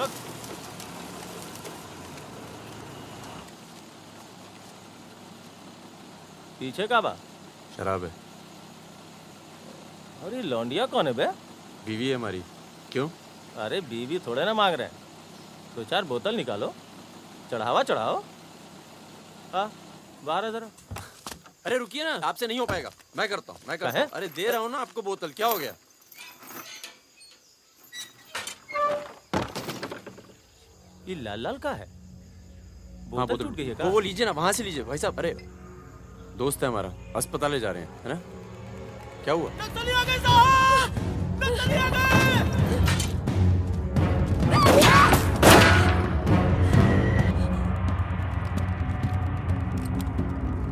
रुक। पीछे का बा? शराब है। अरे लौंडिया कौन है बे? बीवी है हमारी। क्यों? अरे बीवी थोड़े ना मांग रहे हैं, 2-4 बोतल निकालो, चढ़ावा चढ़ाओ। हाँ बाहर है जरा। अरे रुकिए ना, आपसे नहीं हो पाएगा। मैं करता हूँ। अरे दे रहा हूँ ना आपको बोतल, क्या हो गया? ये लाल लाल का है? हाँ बोतल टूट गई है का? वो लीजिए ना, वहां से लीजिए भाई साहब। अरे दोस्त है हमारा, अस्पताल ले जा रहे हैं, है ना? क्या हुआ? नक्सली आ गए साहब! नक्सली आ गए!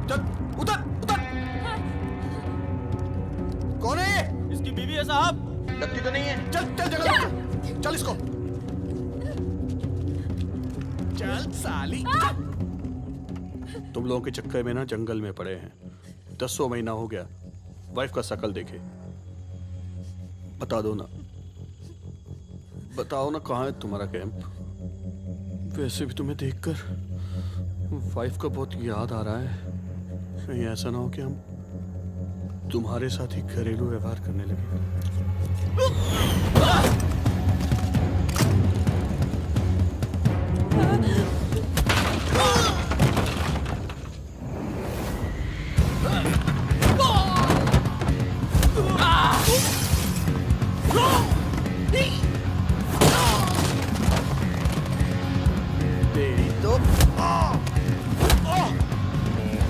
चल उतर उतर। कौन है ये? इसकी बीवी है साहब। लगती तो नहीं है। चल चल जगह चल इसको। चल साली। तुम लोगों के चक्कर में ना जंगल में पड़े हैं। 10 महीना हो गया, वाइफ का शकल देखे। बता दो ना, बताओ ना कहाँ है तुम्हारा कैंप? वैसे भी तुम्हें देखकर वाइफ का बहुत याद आ रहा है। कहीं ऐसा ना हो कि हम तुम्हारे साथ ही घरेलू व्यवहार करने लगे।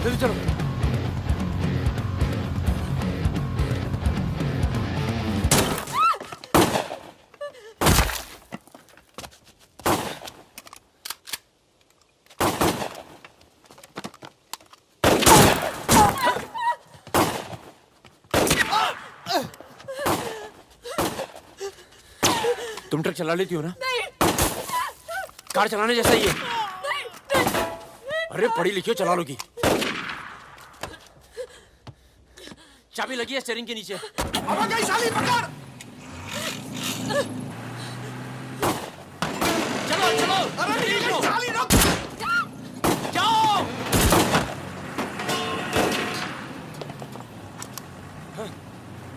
जल्दी चलो। तुम ट्रक चला लेती हो ना? नहीं। कार चलाने जैसा ही है। नहीं। अरे पढ़ी लिखी हो, चला लोगी। चाबी लगी है स्टीयरिंग के नीचे। अब गई साली, पकड़। चलो चलो। अरे तेज हो। साली रुक। जाओ।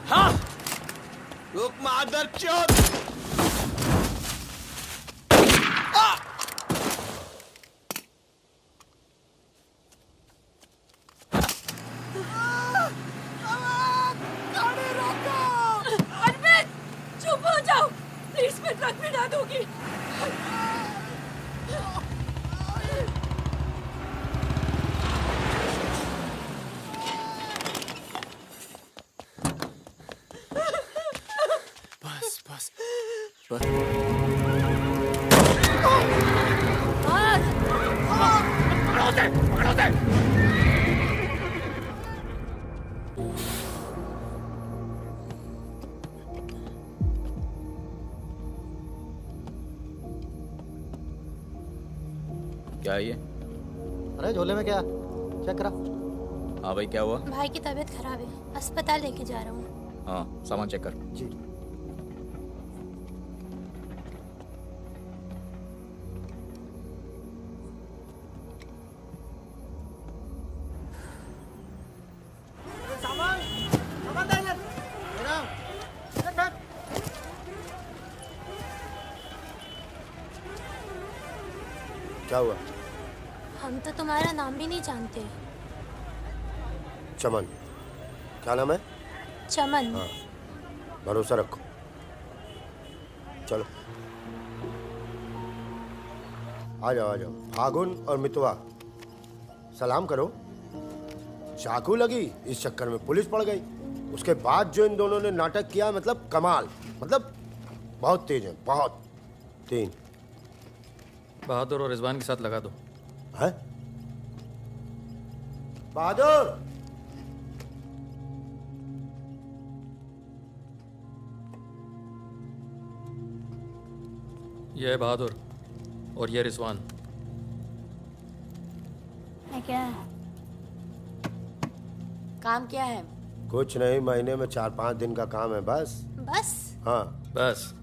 हाँ। रुक मादर चोद। चुप हो जाओ प्लीज, मैं ट्रक में डाल दूंगी। बस बस। क्या है ये? अरे झोले में क्या? चेक करा। हाँ भाई, क्या हुआ? भाई की तबीयत खराब है, अस्पताल लेके जा रहा हूँ। हाँ, सामान चेक कर। जी। क्या हुआ? हम तो तुम्हारा नाम भी नहीं जानते। चमन। क्या नाम है? चमन। हाँ, भरोसा रखो। चलो आ जाओ आ जाओ। फागुन और मितवा, सलाम करो। चाकू लगी, इस चक्कर में पुलिस पड़ गई। उसके बाद जो इन दोनों ने नाटक किया, मतलब कमाल, मतलब बहुत तेज है, बहुत। 3 बहादुर और रिजवान के साथ लगा दो। है? बहादुर। ये है बहादुर और ये रिजवान। है क्या? काम क्या है? कुछ नहीं, महीने में 4-5 दिन का काम है बस। बस? हाँ। बस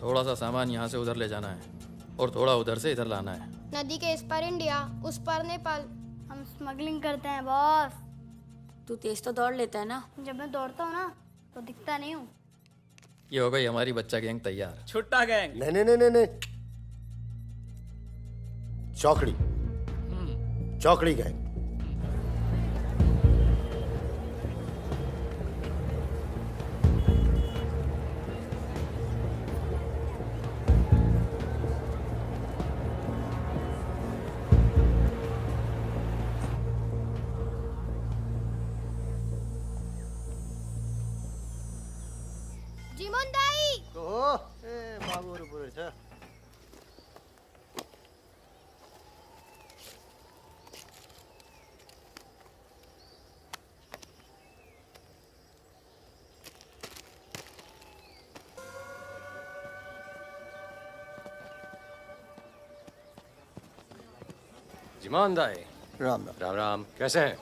थोड़ा सा सामान यहाँ से उधर ले जाना है और थोड़ा उधर से इधर लाना है। नदी के इस पार इंडिया, उस पार नेपाल। हम स्मगलिंग करते हैं बॉस। तू तेज तो दौड़ लेता है ना। जब मैं दौड़ता हूँ ना तो दिखता नहीं हूँ। ये हो गई हमारी बच्चा गैंग तैयार। छुट्टा गैंग। नहीं नहीं नहीं नहीं नहीं, चौकड़ी चौकड़ी गैंग। जीमन दाई, जिमान दाई, राम राम। राम राम, कैसे हैं?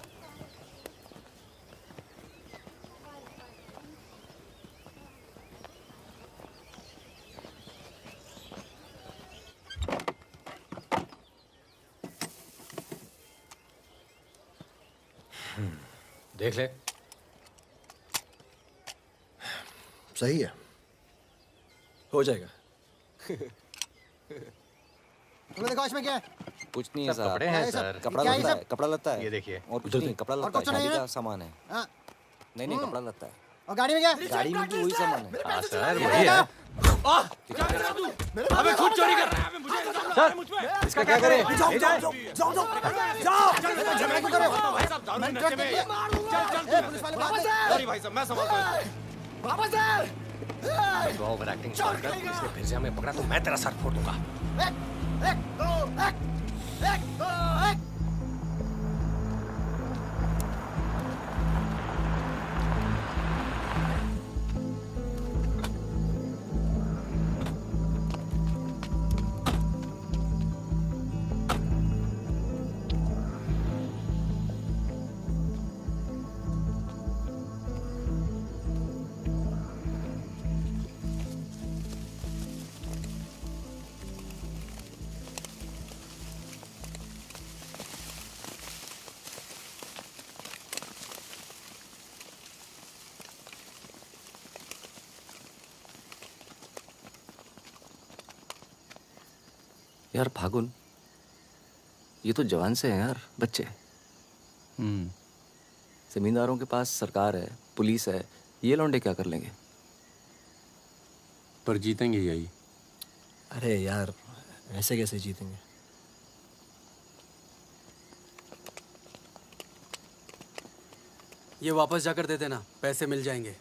देख ले। सही है, हो जाएगा। तुमने देखा इसमें क्या है? कुछ नहीं है सब कपड़े हैं सर। कपड़ा क्या है लत्ता सब? है, कपड़ा लत्ता है। ये देखिए। और कुछ नहीं, कपड़ा लत्ता है, कुछ नहीं शादी है? का सामान है। हाँ, नहीं कपड़ा लत्ता है। और गाड़ी में क्या है? गाड़ी में भी वही सामान है। हाँ सर, वही है। अबे खुद चोरी कर रहा है। मुझे इसका क्या करें? जाओ जाओ जाओ जाओ जाओ झगड़ा क्यों कर रहे हो? भाई साहब, दारू नशे में। चल ए, पुलिस वाले भाग जा। सॉरी भाई साहब, मैं संभालता हूँ। वापस आ। तू ओवर एक्टिंग कर कर, इसने फिर से हमें पकड़ा तो मैं तेरा सर फोड़ दूंगा। एक दो एक। यार फागुन, ये तो जवान से हैं यार, बच्चे। जमींदारों के पास सरकार है, पुलिस है, ये लौंडे क्या कर लेंगे? पर जीतेंगे यही। अरे यार, ऐसे कैसे जीतेंगे? ये वापस जाकर दे देना, पैसे मिल जाएंगे।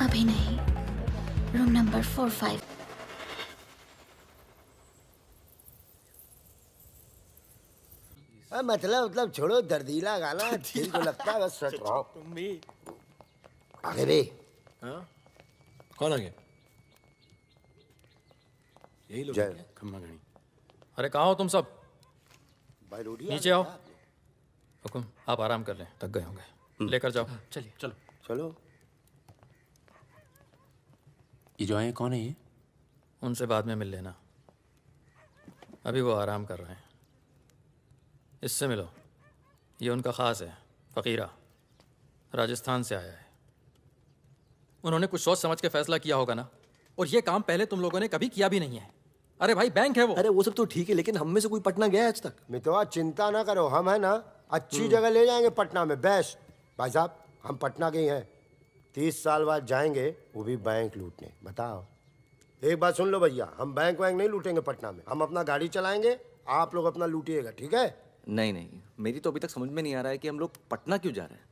अभी नहीं, रूम नंबर 45। मतलब छोड़ो दर्दीला गाना, दिल को लगता है बस सट रहो। तुम भी। आगे भी कौन आ गया? यही लोग। जय खम्मा घड़ी। अरे कहाँ हो तुम सब? भाई रोटी नीचे आओ। हुकुम, आप आराम कर लें, थक गए होंगे। लेकर जाओ। चलिए चलो। चलो। ये जो आए कौन है ये? उनसे बाद में मिल लेना, अभी वो आराम कर रहे हैं। इससे मिलो, ये उनका ख़ास है, फ़कीरा, राजस्थान से आया है। उन्होंने कुछ सोच समझ के फैसला किया होगा ना, और ये काम पहले तुम लोगों ने कभी किया भी नहीं है। अरे भाई, बैंक है वो। अरे वो सब तो ठीक है, लेकिन हम में से कोई पटना गया है आज तक? मितवा चिंता ना करो, हम है ना अच्छी जगह ले जाएंगे पटना में, बेस्ट। भाई साहब, हम पटना के ही हैं, 30 साल बाद जाएंगे, वो भी बैंक लूटने। बताओ। एक बात सुन लो भैया, हम बैंक वैंक नहीं लूटेंगे पटना में, हम अपना गाड़ी चलाएंगे, आप लोग अपना लूटिएगा, ठीक है? नहीं नहीं, मेरी तो अभी तक समझ में नहीं आ रहा है कि हम लोग पटना क्यों जा रहे हैं।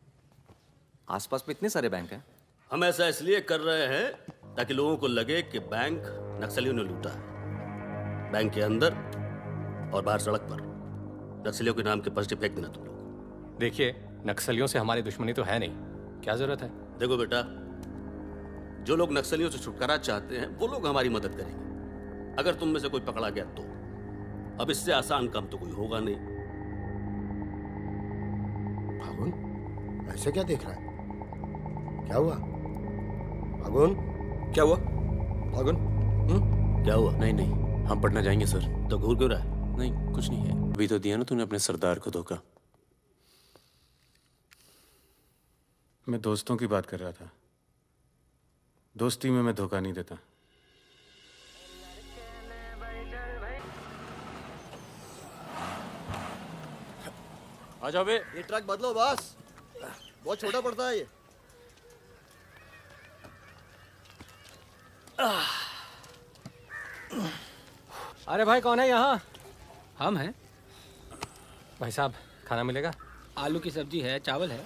आसपास में इतने सारे बैंक हैं। हम ऐसा इसलिए कर रहे हैं ताकि लोगों को लगे कि बैंक नक्सलियों ने लूटा है। बैंक के अंदर और बाहर सड़क पर नक्सलियों के नाम के पर्चे फेंक देना तुम लोग। देखिए, नक्सलियों से हमारी दुश्मनी तो है नहीं, क्या जरूरत है? देखो बेटा, जो लोग नक्सलियों से छुटकारा चाहते हैं वो लोग हमारी मदद करेंगे। अगर तुम में से कोई पकड़ा गया तो अब इससे आसान काम तो कोई होगा नहीं। फागुन, ऐसे क्या देख रहा है? क्या हुआ फागुन? क्या हुआ फागुन? क्या हुआ? नहीं नहीं, हम पटना जाएंगे सर। तो घूर क्यों रहा है? नहीं, कुछ नहीं है। अभी तो दिया ना तूने अपने सरदार को धोखा। मैं दोस्तों की बात कर रहा था। दोस्ती में मैं धोखा नहीं देता। आ जाओ बे। ये ट्रक बदलो बॉस, बहुत छोटा पड़ता है ये। अरे भाई, कौन है यहाँ? हम हैं। भाई साहब, खाना मिलेगा? आलू की सब्जी है, चावल है।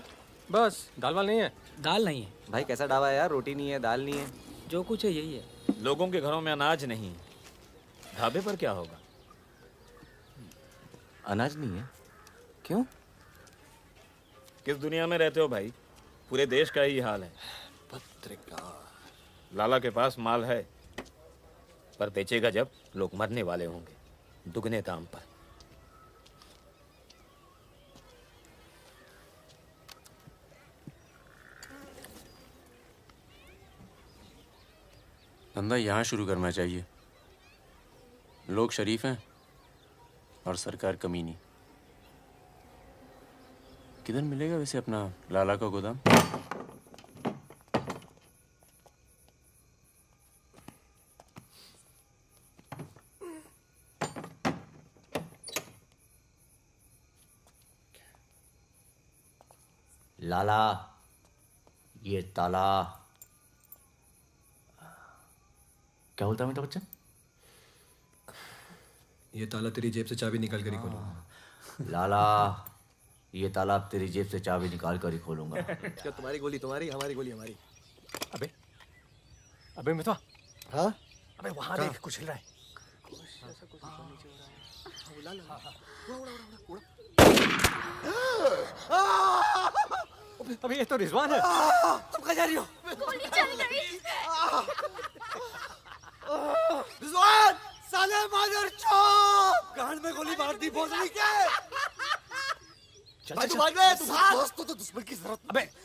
बस, दाल वाल नहीं है? दाल नहीं है। भाई कैसा ढाबा है यार, रोटी नहीं है, दाल नहीं है। जो कुछ है यही है। लोगों के घरों में अनाज नहीं, ढाबे पर क्या होगा? अनाज नहीं है? क्यों? किस दुनिया में रहते हो भाई? पूरे देश का ही हाल है। पत्रकार। लाला के पास माल है, पर बेचेगा जब लोग मरने वाले होंगे, दुगने दाम पर। धंधा यहाँ शुरू करना चाहिए। लोग शरीफ हैं और सरकार कमीनी। किधर मिलेगा वैसे अपना लाला का गोदाम? लाला, ये ताला। क्या बोलता है मेरा बच्चा? ये ताला तेरी जेब से चाबी निकाल कर ही खोलूंगा। लाला, ये ताला अब तेरी जेब से चाबी निकाल कर ही खोलूंगा। क्या तुम्हारी गोली तुम्हारी, हमारी गोली हमारी। अबे अबे मितवा, हाँ? अबे वहां देख, कुछ हिल रहा है। अबे ये तो रिजवान है। तुम कहाँ जा रही हो? गोली चल गई। रिजवान, साले मादर चौक, गांड में गोली मार दी भोसड़ी के। भाई तू भाग गए, दोस्त तो दुश्मन की जरूरत।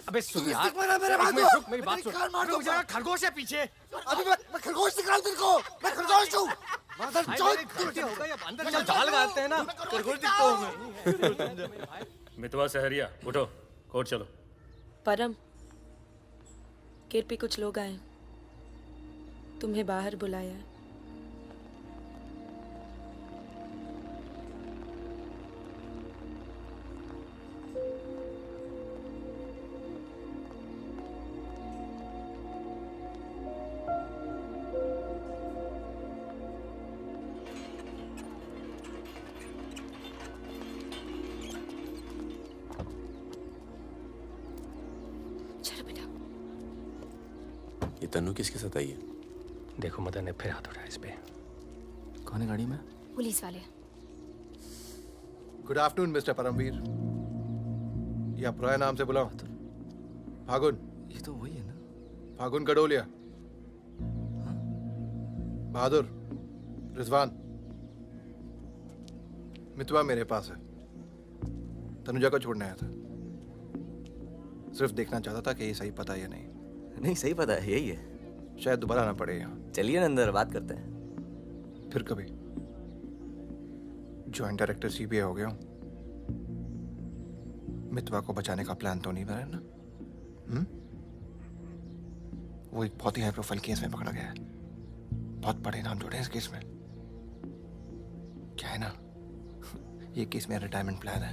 अबे सुन यार, मेरे भाई रुक, मेरी बात सुन। रुक जरा, खरगोश है पीछे। अभी मैं खरगोश दिख रहा हूँ तेरे को। मैं खरगोश हूँ। मादर चौक। गलती हो गई, अब अंदर चल, जाल गाड़ते हैं ना। खरगोश दिखता हूँ मैं। मितवा सहरिया, उठो, कोर्ट चलो। परम, गेट पे कुछ लोग आए, तुम्हें बाहर बुलाया। ये तन्नू किसके साथ आई है? देखो, मदन ने फिर हाथ उठाया इस पे। कौन है गाड़ी में? पुलिस वाले। Good afternoon mister Paramvir. या पुराने नाम से बुलाओ। फागुन। ये तो वही है ना? फागुन गडोलिया। बहादुर, रिजवान। मितवा मेरे पास है। तनुजा को छोड़ने आया था। सिर्फ देखना चाहता था कि ये सही पता है या नहीं। नहीं, सही पता है, यही है। शायद दोबारा आना पड़े यहाँ। चलिए ना अंदर, बात करते हैं। फिर कभी। जॉइंट डायरेक्टर सीबीआई हो गया हूँ। मितवा को बचाने का प्लान तो नहीं बना ना? वो एक बहुत ही हाई प्रोफाइल केस में पकड़ा गया है। बहुत बड़े नाम जुड़े हैं इस केस में। क्या है ना, ये केस मेरा रिटायरमेंट प्लान है।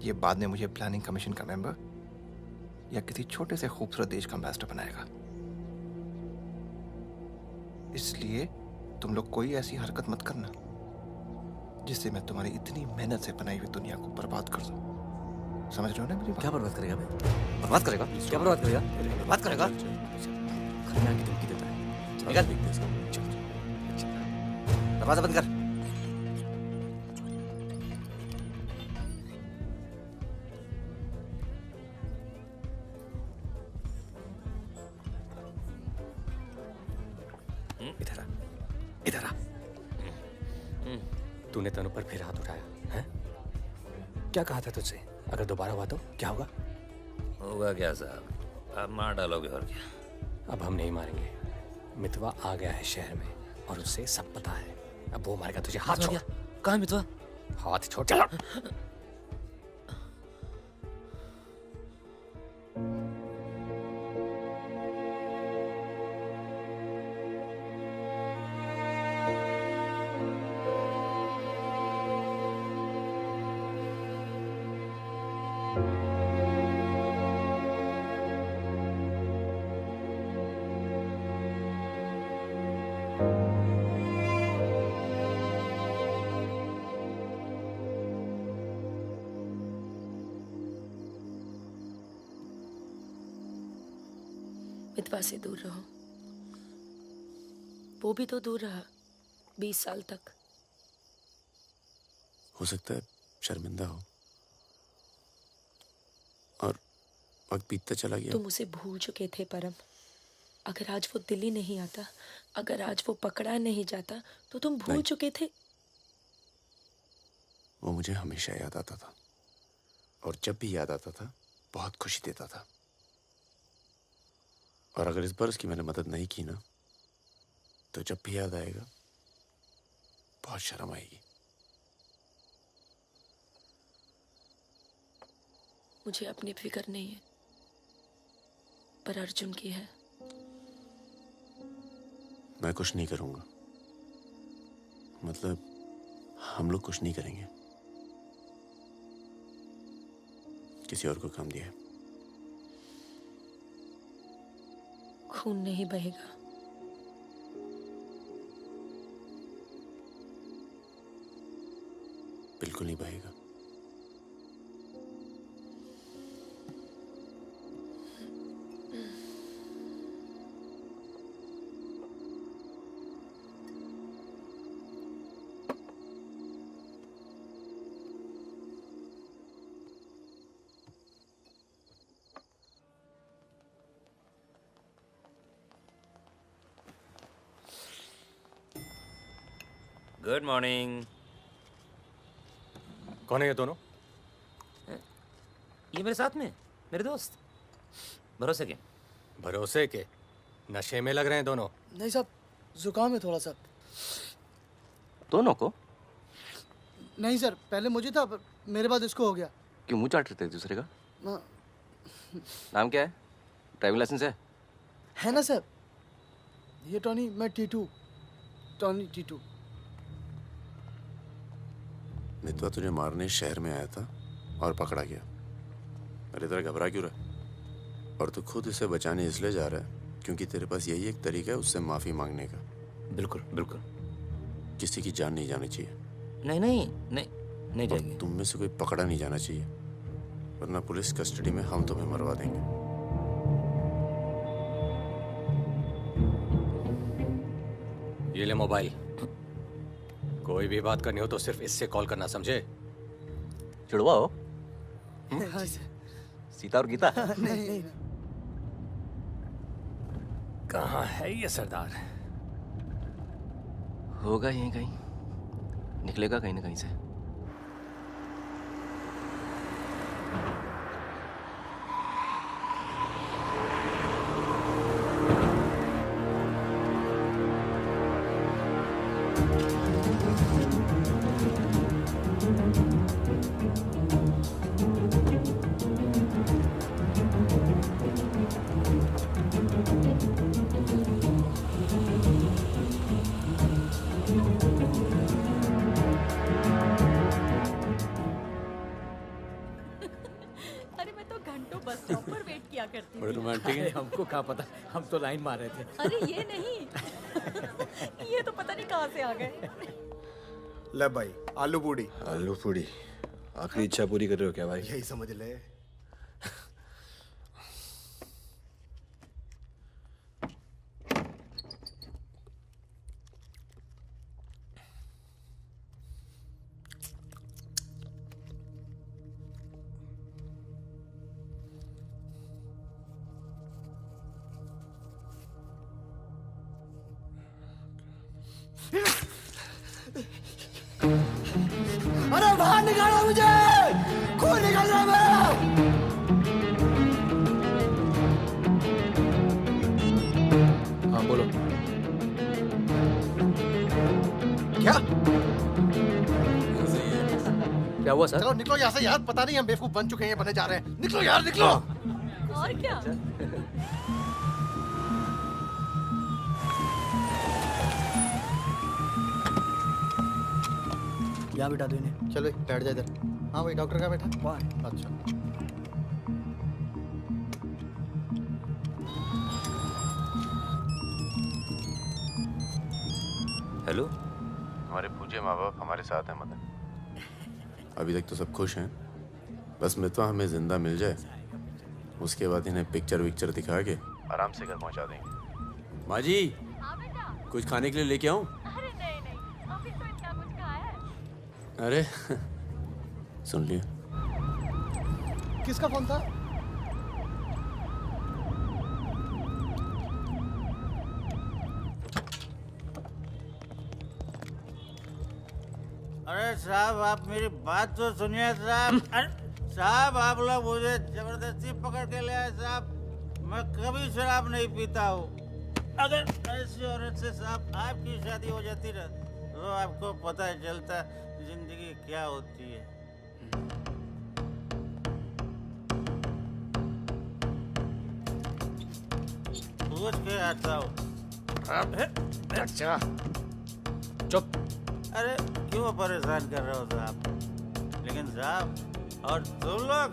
ये बाद में मुझे प्लानिंग कमीशन का मेंबर या किसी छोटे से खूबसूरत देश का एम्बेसडर बनाएगा। इसलिए तुम लोग कोई ऐसी हरकत मत करना जिससे मैं तुम्हारी इतनी मेहनत से बनाई हुई दुनिया को बर्बाद कर दूं। समझ रहे हो ना मेरी बात? क्या बर्बाद करेगा बे? बर्बाद करेगा? क्या बर्बाद करेगा? बर्बाद करेगा? घर में आके धमकी देता है। निकल। दरवाजा बंद कर। इधर आ, इधर आ। तूने तनु पर फिर हाथ उठाया है? क्या कहा था तुझसे? अगर दोबारा हुआ तो क्या होगा? होगा क्या साहब, आप मार डालोगे और क्या। अब हम नहीं मारेंगे। मितवा आ गया है शहर में और उसे सब पता है। अब वो मारेगा तुझे। हाथ छोड़। कहाँ मितवा? हाथ छोड़। चलो। मितवा से दूर रहो। वो भी तो दूर रहा 20 साल तक। हो सकता है शर्मिंदा हो और वक्त बीतता चला गया। तुम उसे भूल चुके थे परम। अगर आज वो दिल्ली नहीं आता, अगर आज वो पकड़ा नहीं जाता तो तुम भूल चुके थे। वो मुझे हमेशा याद आता था और जब भी याद आता था बहुत खुशी देता था। और अगर इस बार उसकी मैंने मदद नहीं की ना तो जब भी याद आएगा बहुत शर्म आएगी। मुझे अपनी फिक्र नहीं है, पर अर्जुन की है। मैं कुछ नहीं करूंगा, मतलब हम लोग कुछ नहीं करेंगे। किसी और को काम दिया है। खून नहीं बहेगा। बिल्कुल नहीं बहेगा। Good morning. कौन है ये दोनों? ये मेरे साथ में मेरे दोस्त। भरोसे के? भरोसे के? नशे में लग रहे हैं दोनों। नहीं साहब, जुकाम है थोड़ा सा। दोनों को? नहीं सर, पहले मुझे था पर मेरे बाद इसको हो गया। क्यों मुंह चाट रहे थे एक दूसरे का? ना, नाम क्या है? ड्राइविंग लाइसेंस है ना सर? ये टॉनी, मैं टीटू। टॉनी टीटू। मितवा तुझे मारने शहर में आया था और पकड़ा गया। अरे तेरा घबरा क्यों रहा? और तू खुद इसे बचाने इसलिए जा रहा है क्योंकि तेरे पास यही एक तरीका है उससे माफी मांगने का। बिल्कुल बिल्कुल। किसी की जान नहीं जानी चाहिए। नहीं नहीं नहीं नहीं जाएगी। तुम में से कोई पकड़ा नहीं जाना चाहिए, वरना पुलिस कस्टडी में हम तुम्हें मरवा देंगे। ये ले मोबाइल। कोई भी बात करनी हो तो सिर्फ इससे कॉल करना, समझे? जुड़वा हो? हाँ सर। सीता और गीता? नहीं। कहाँ है ये सरदार? होगा यहीं कहीं, निकलेगा कहीं ना कहीं से। अरे मैं तो घंटों बस स्टॉप पर वेट किया करती बड़े थी। रोमांटिक है। हमको क्या पता, हम तो लाइन मार रहे थे। अरे ये नहीं, ये तो पता नहीं कहाँ से आ गए। ले भाई, आलू पूड़ी। आलू पूड़ी आखिरी इच्छा पूरी कर रहे हो क्या भाई? यही समझ ले। अरे बाहर निकालो मुझे, खून निकल रहा है मेरा। हाँ बोलो। क्या क्या हुआ सर? चलो निकलो यहाँ से यार, पता नहीं हम बेवकूफ बन चुके हैं, बने जा रहे हैं। निकलो यार, निकलो। और क्या? यहाँ बिठा दो इन्हें। चलो बैठ जा इधर। हाँ भाई, डॉक्टर का बैठा। वहाँ। अच्छा। हेलो। हमारे पूज्य माँ बाप हमारे साथ हैं मदन। अभी तक तो सब खुश हैं, बस मितवा हमें जिंदा मिल जाए, उसके बाद इन्हें पिक्चर विक्चर दिखा के आराम से घर पहुंचा देंगे। माँ जी, कुछ खाने के लिए लेके आऊं? अरे नहीं, अभी तो इतना कुछ खाया है। अरे सुन लिया। किसका फोन था? अरे साहब, आप मेरी बात तो सुनिए साहब। अरे साहब, आप लोग मुझे जबरदस्ती पकड़ के ले आए साहब। मैं कभी शराब नहीं पीता हूँ। अगर ऐसी औरत से साहब आपकी शादी हो जाती ना, तो आपको पता चलता जिंदगी क्या होती है। पूछ के आता हूँ। अच्छा चुप। अरे क्यों परेशान कर रहे हो साहब? लेकिन साहब, और तुम लोग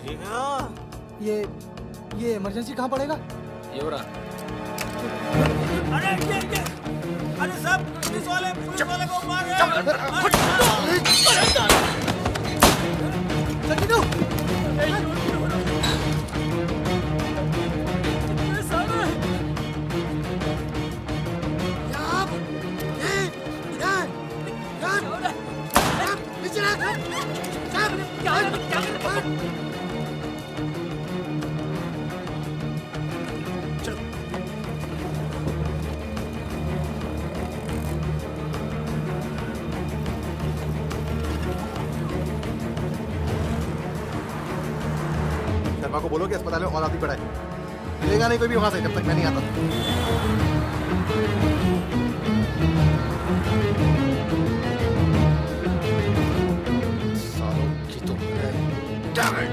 ठीक हो? ये इमरजेंसी कहाँ पड़ेगा? ये हो रहा। अरे साहब, पुलिस वाले को मार रहे शर्मा को बोलो कि अस्पताल में और आदमी पड़ा है। मिलेगा नहीं कोई भी वहां से जब तक मैं नहीं आता। सालों की तो Damn it!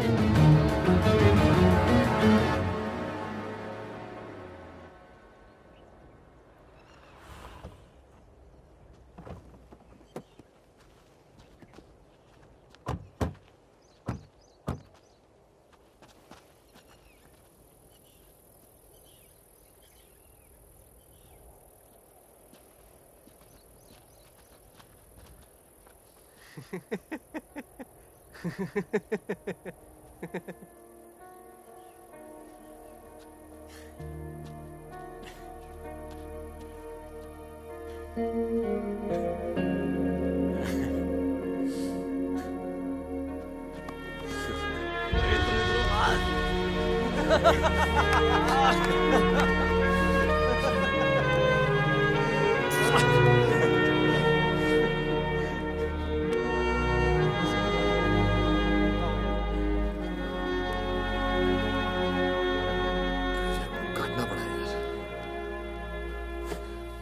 काटना पड़ा यार।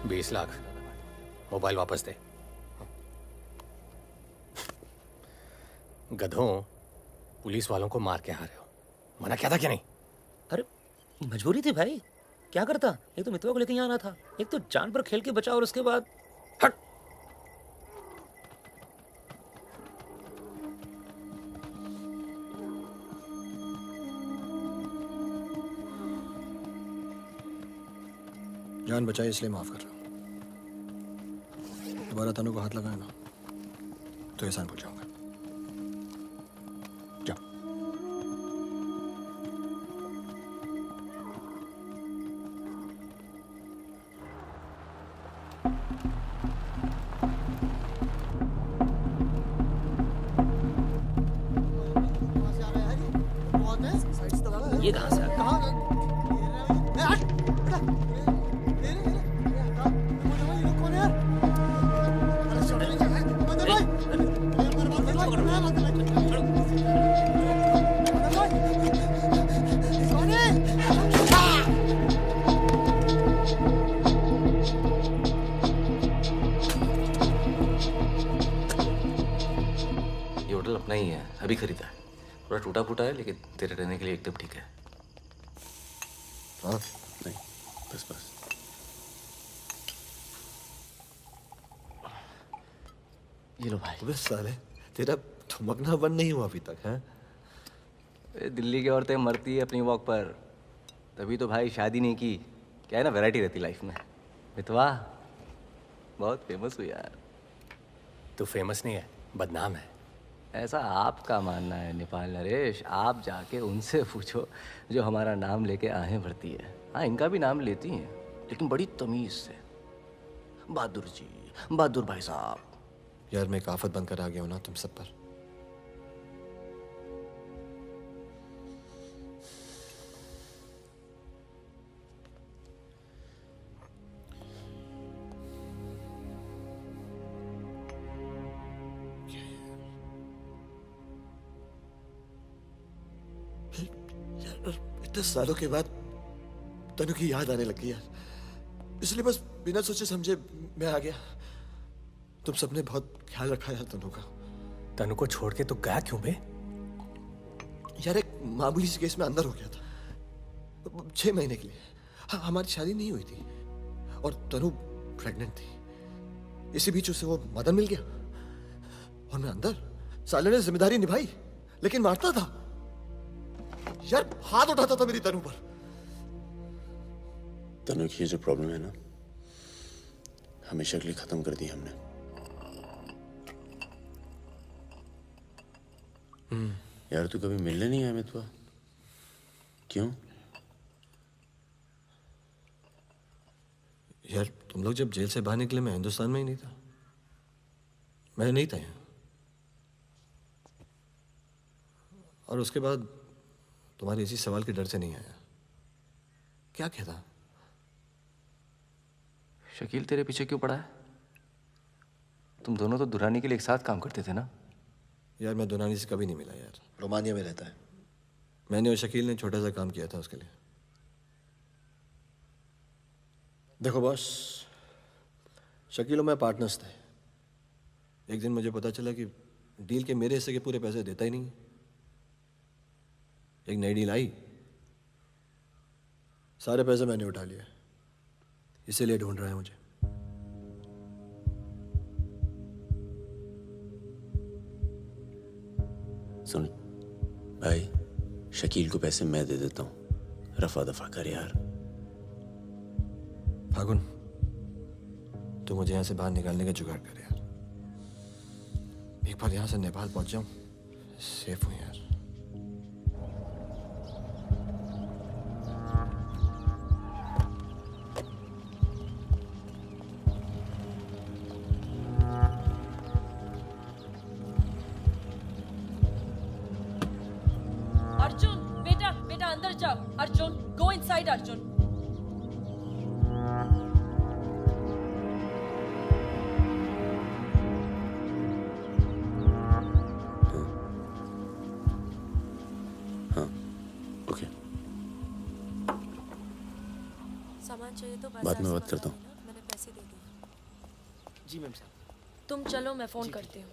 20 लाख मोबाइल वापस दे। गधों, पुलिस वालों को मार के आ रहे हो, मना क्या था क्या नहीं? अरे मजबूरी थी भाई, क्या करता। एक तो मितवा को लेके यहाँ आना था, एक तो जान पर खेल के बचा, और उसके बाद हट। जान बचाई इसलिए माफ कर रहा हूँ। दोबारा तनु को हाथ लगाए ना तो एहसान भूल जाऊंगा। जाओ। ये कहाँ से आ गया? ये होटल अपना ही है, अभी खरीदा है। थोड़ा टूटा फूटा है लेकिन तेरे रहने के लिए एकदम ठीक है। हाँ नहीं, बस बस। ये लो भाई। अबे साले, तेरा थमकना बंद नहीं हुआ अभी तक है? दिल्ली की औरतें मरती है अपनी वॉक पर, तभी तो भाई शादी नहीं की। क्या है ना, वैरायटी रहती लाइफ में। मितवा बहुत फेमस हुई यार। तू फेमस नहीं है, बदनाम है। ऐसा आपका मानना है नेपाल नरेश। आप जाके उनसे पूछो जो हमारा नाम लेके आहें भरती है। हाँ, इनका भी नाम लेती हैं लेकिन बड़ी तमीज से। बहादुर जी, बहादुर भाई साहब। यार मैं एक आफत बनकर आ गया हूं ना तुम सब पर। इतने सालों के बाद तनु की याद आने लगी यार, इसलिए बस बिना सोचे समझे मैं आ गया। तुम सबने बहुत ख्याल रखा यार तनु का। तनु को छोड़ के तो गया क्यों बे? यार एक मामूली से केस में अंदर हो गया था 6 महीने के लिए। हाँ, हमारी शादी नहीं हुई थी और तनु प्रेग्नेंट थी। इसी बीच उसे वो मदन मिल गया और मैं अंदर। साले ने जिम्मेदारी निभाई लेकिन मारता था यार, हाथ उठाता था मेरी तनु पर। तनु की ये जो प्रॉब्लम है ना, हमेशा के लिए खत्म कर दी हमने। यार तू कभी मिलने नहीं आया मितवा? क्यों? यार तुम लोग जब जेल से बाहर निकले मैं हिंदुस्तान में ही नहीं था। मैं नहीं था यहाँ। और उसके बाद तुम्हारे इसी सवाल के डर से नहीं आया। क्या कहता? शकील तेरे पीछे क्यों पड़ा है? तुम दोनों तो दुरानी के लिए एक साथ काम करते थे ना? यार मैं दुरानी से कभी नहीं मिला यार, रोमानिया में रहता है। मैंने और शकील ने छोटा सा काम किया था उसके लिए। देखो बॉस, शकील और मैं पार्टनर्स थे। एक दिन मुझे पता चला कि डील के मेरे हिस्से के पूरे पैसे देता ही नहीं। एक नई डील आई, सारे पैसे मैंने उठा लिए, इसीलिए ढूंढ रहा है मुझे। सुन भाई, शकील को पैसे मैं दे देता हूँ, रफा दफा कर यार। फागुन, तू मुझे यहाँ से बाहर निकालने का जुगाड़ कर यार। एक बार यहाँ से नेपाल पहुंच जाऊं, सेफ हूँ यार। अर्जुन, बेटा बेटा अंदर जाओ। Arjun, go inside Arjun. सामान चाहिए तो बाद में बात करता हूँ। मैंने पैसे दे दिए। जी मैम साहब। तुम चलो, मैं फोन करती हूँ।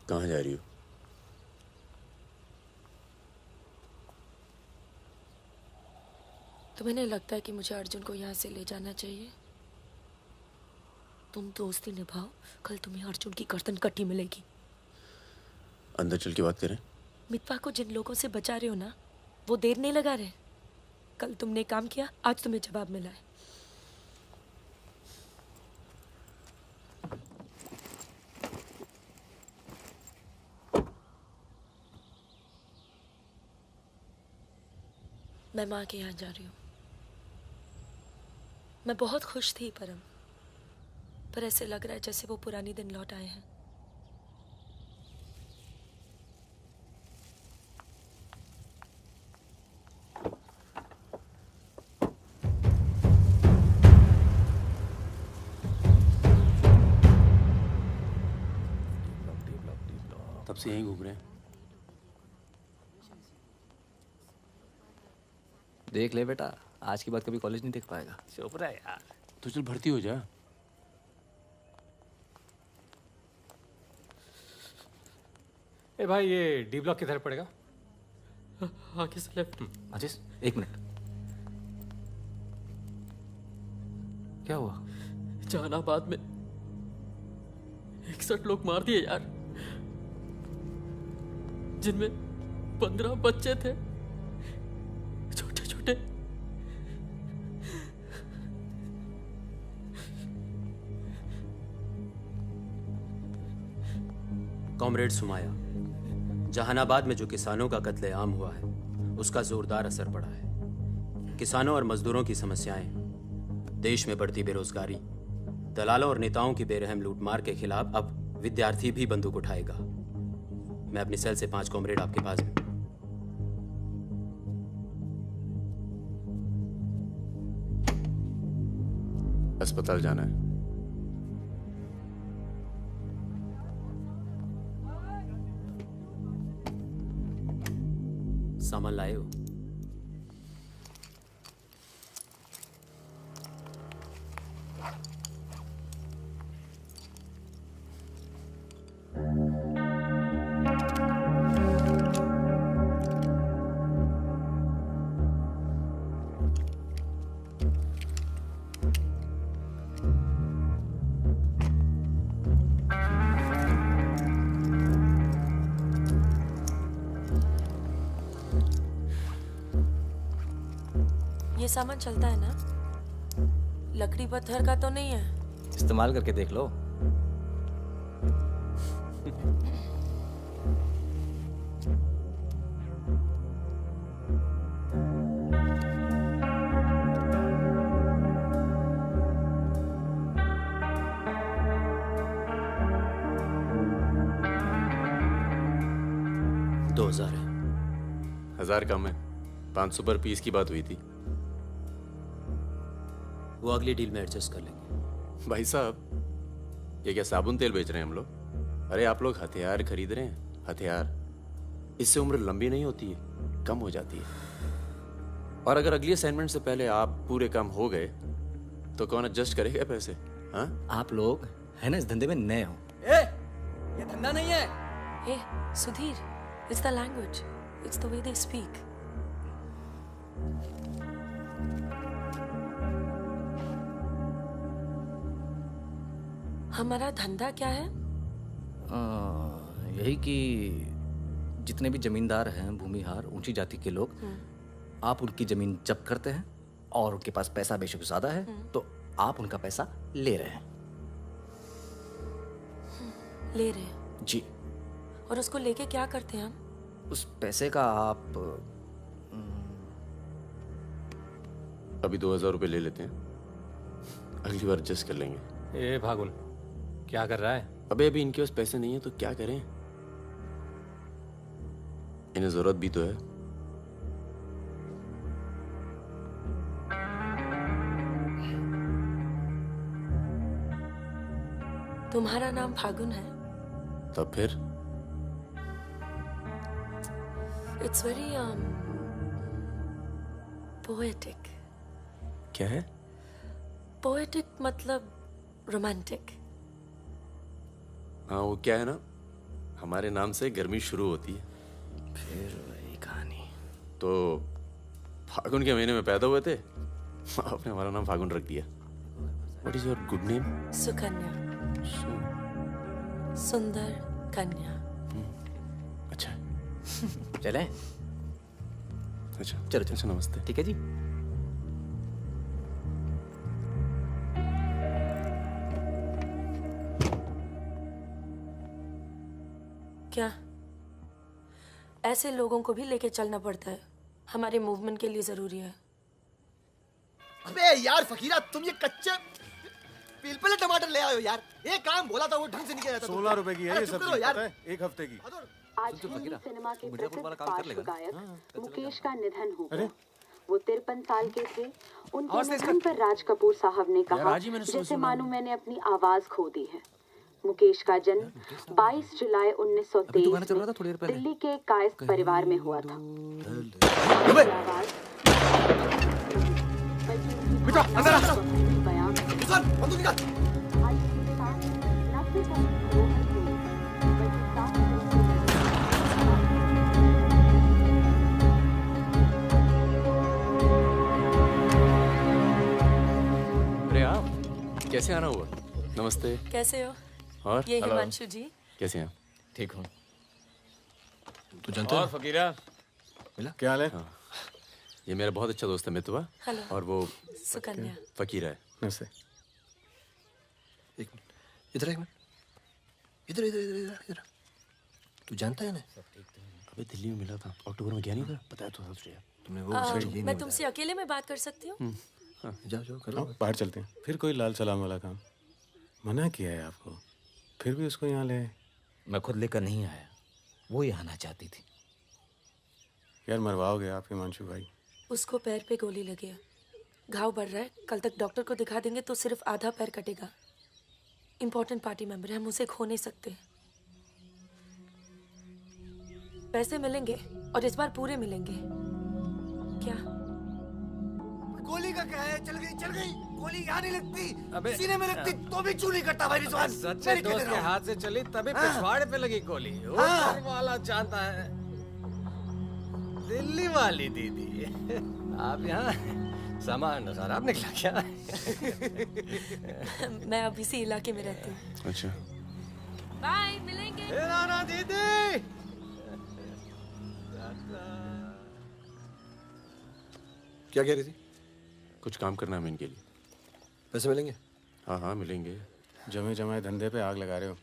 कहाँ जा रही हो? तुम्हें नहीं लगता है कि मुझे अर्जुन को यहाँ से ले जाना चाहिए? तुम दोस्ती निभाओ, कल तुम्हें अर्जुन की गर्दन कटी मिलेगी। अंदर चल के बात करें। मितवा को जिन लोगों से बचा रहे हो ना, वो देर नहीं लगा रहे। कल तुमने काम किया, आज तुम्हें जवाब मिला है। मैं माँ के यहाँ जा रही हूँ। मैं बहुत खुश थी परम, पर ऐसे लग रहा है जैसे वो पुरानी दिन लौट आए हैं। तब से यहीं घूम रहे हैं। देख ले बेटा, आज के बाद कभी कॉलेज नहीं देख पाएगा। चुप रहा यार। तो चल भर्ती हो जा। ए भाई, ये डी ब्लॉक किधर पड़ेगा? आगे से लेफ्ट। आशीष, एक मिनट। क्या हुआ? जहानाबाद में 61 लोग मार दिए यार, जिनमें 15 बच्चे थे, छोटे छोटे। कॉमरेड सुमाया, जहानाबाद में जो किसानों का कत्लेआम हुआ है उसका जोरदार असर पड़ा है। किसानों और मजदूरों की समस्याएं, देश में बढ़ती बेरोजगारी, दलालों और नेताओं की बेरहम लूटमार के खिलाफ अब विद्यार्थी भी बंदूक उठाएगा। मैं अपनी सेल से 5 कॉमरेड आपके पास हूं। अस्पताल जाना है। सामान लाए हो? ये सामान चलता है ना? लकड़ी पत्थर का तो नहीं है? इस्तेमाल करके देख लो। दो 2000 है। 1000 कम है। 500 पर पीस की बात हुई थी। वो अगली डील में एडजस्ट कर लेंगे। भाई साहब, ये क्या साबुन तेल बेच रहे हैं हम लोग? अरे आप लोग हथियार खरीद रहे हैं। हथियार, इससे उम्र लंबी नहीं होती है, कम हो जाती है। और अगर अगली असाइनमेंट से पहले आप पूरे काम हो गए तो कौन एडजस्ट करेगा पैसे? हाँ, आप लोग है ना इस धंधे में नए हो। ये धंधा नहीं है। ए Sudhir, it's the language, it's the way they speak. हमारा धंधा क्या है? यही कि जितने भी जमींदार हैं, भूमिहार, ऊंची जाति के लोग, आप उनकी जमीन जब्त करते हैं और उनके पास पैसा बेशक ज्यादा है तो आप उनका पैसा ले रहे हैं। ले रहे हैं जी। और उसको लेके क्या करते हैं हम? उस पैसे का आप अभी 2000 रुपये ले लेते हैं, अगली बार एडजस्ट कर लेंगे। ए भागुन, क्या कर रहा है? अबे अभी इनके पास पैसे नहीं है तो क्या करें? इन्हें जरूरत भी तो है। तुम्हारा नाम फागुन है? तब फिर इट्स वेरी पोएटिक। क्या है? पोएटिक मतलब रोमांटिक। हाँ, वो क्या है ना, हमारे नाम से गर्मी शुरू होती है। फिर वही कहानी। तो फागुन के महीने में पैदा हुए थे, आपने हमारा नाम फागुन रख दिया। What is your good name? Sukanya. सुंदर कन्या। अच्छा। चलें? अच्छा चलो अच्छा, नमस्ते। ठीक है जी। क्या? ऐसे लोगों को भी लेके चलना पड़ता है, हमारे मूवमेंट के लिए जरूरी है। अबे यार फकीरा, तुम ये कच्चे पिलपिले टमाटर ले आए हो यार। ये काम बोला था वो ढंग से नहीं किया जाता। 16 रुपए की है ये सब्जी, यार। पता है? एक हफ्ते की। आज हिंदी सिनेमा के प्रसिद्ध पार्श्व गायक मुकेश का निधन हो गया। वो 53 साल के थे। उनके निधन पर राज कपूर साहब ने कहा, जैसे मानो मैंने अपनी आवाज खो दी है। मुकेश का जन्म 22 जुलाई 1923 में दिल्ली के कायस्थ परिवार में हुआ था। अरे आप कैसे आना हुआ? नमस्ते। कैसे हो? और ये हिमांशु जी। कैसे हैं? ठीक हूँ। तू जानता है? और फकीरा मिला? क्या हाल है? हाँ। ये मेरा बहुत अच्छा दोस्त है मितवा। हेलो। और वो सुकन्या। फकीरा है। नमस्ते। एक मिनट, इधर एक मिनट, इधर इधर इधर इधर। तू जानता है ना? अबे दिल्ली में मिला था, अक्टूबर में गया नहीं था, बताया तो था तुझे। तुमने वो मैं तुमसे अकेले में बात कर सकती हूँ? जाओ जाओ करो। बाहर चलते हैं। फिर कोई लाल सलाम वाला काम मना किया है आपको, फिर भी उसको यहाँ ले। मैं खुद लेकर नहीं आया, वो ही आना चाहती थी। यार मरवाओगे आप हिमांशु भाई। उसको पैर पे गोली लगी है, घाव बढ़ रहा है। कल तक डॉक्टर को दिखा देंगे तो सिर्फ आधा पैर कटेगा। इम्पोर्टेंट पार्टी मेंबर है, हम उसे खो नहीं सकते। पैसे मिलेंगे और इस बार पूरे मिलेंगे। क्या? गोली का क्या है? चल गई। गोली यहाँ नहीं लगती, सीने में लगती तो भी चू नहीं करता भाई रिजवान। सच्चे दोस्त के हाथ से चली तभी पिछवाड़े पे लगी गोली। ऊपर वाला जानता है। दिल्ली वाली दीदी, आप यहाँ सामान खराब निकला क्या? मैं अब इसी इलाके में रहती हूँ। अच्छा। बाय, मिलेंगे। ना दीदी। क्या कह रही थी? कुछ काम करना है इनके लिए। पैसे मिलेंगे? हाँ हाँ मिलेंगे। जमे जमाए धंधे पे आग लगा रहे हो।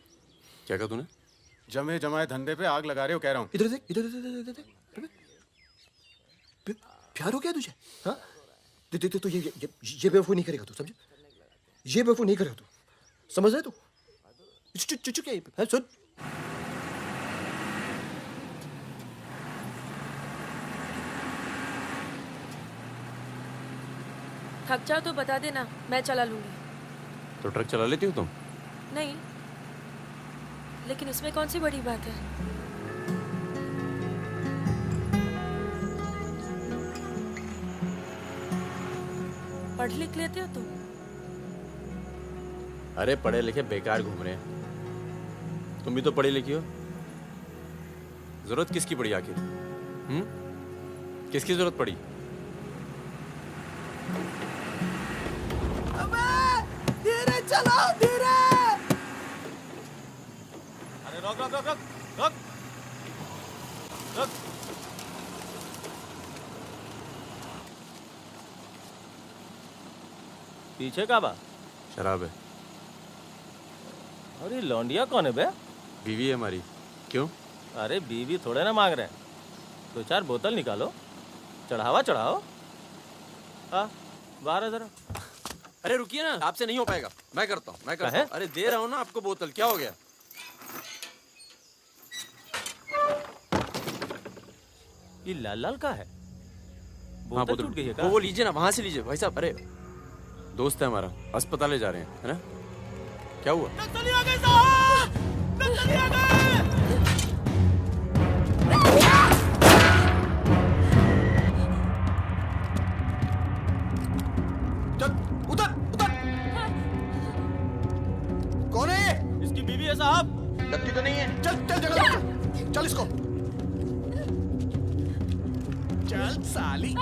क्या कहा तूने? जमे जमाए धंधे पे आग लगा रहे हो कह रहा हूँ। इधर देख, इधर देख। प्यार हो क्या तुझे? हाँ? तो ये बेवकूफ नहीं करेगा तू, समझे? ये बेवकूफ नहीं करेगा तू, समझ रहे तू? चुप क्या? सुन। थक जाओ तो बता देना, मैं चला लूंगी। तो ट्रक चला लेती हो तुम? नहीं, लेकिन इसमें कौन सी बड़ी बात है? पढ़ लिख लेते हो तुम? अरे पढ़े लिखे बेकार घूम रहे हैं। तुम भी तो पढ़ी लिखी हो। जरूरत किसकी पड़ी आखिर? किसकी जरूरत पड़ी? धीरे चलाओ, धीरे। अरे रोक रोक रोक रोक रोक रोक। पीछे का बा? शराब है। अरे लौंडिया कौन है बे? बीवी है हमारी। क्यों? अरे बीवी थोड़े ना मांग रहे हैं, 2-4 बोतल निकालो, चढ़ावा चढ़ाओ। हाँ बाहर है जरा। अरे रुकिए ना, आपसे नहीं हो पाएगा। मैं करता हूँ, अरे दे रहा हूँ ना आपको बोतल, क्या हो गया? ये लाल लाल का है? हाँ बोतल टूट गई है क्या? वो लीजिए ना, वहां से लीजिए भाई साहब। अरे दोस्त है हमारा, अस्पताल ले जा रहे हैं, है ना? क्या हुआ? नक्सली आ गए साहब! नक्सली आ गए! कौन है? इसकी बीवी है साहब। लगती तो नहीं है। चल जगह, चल इसको। चल साली।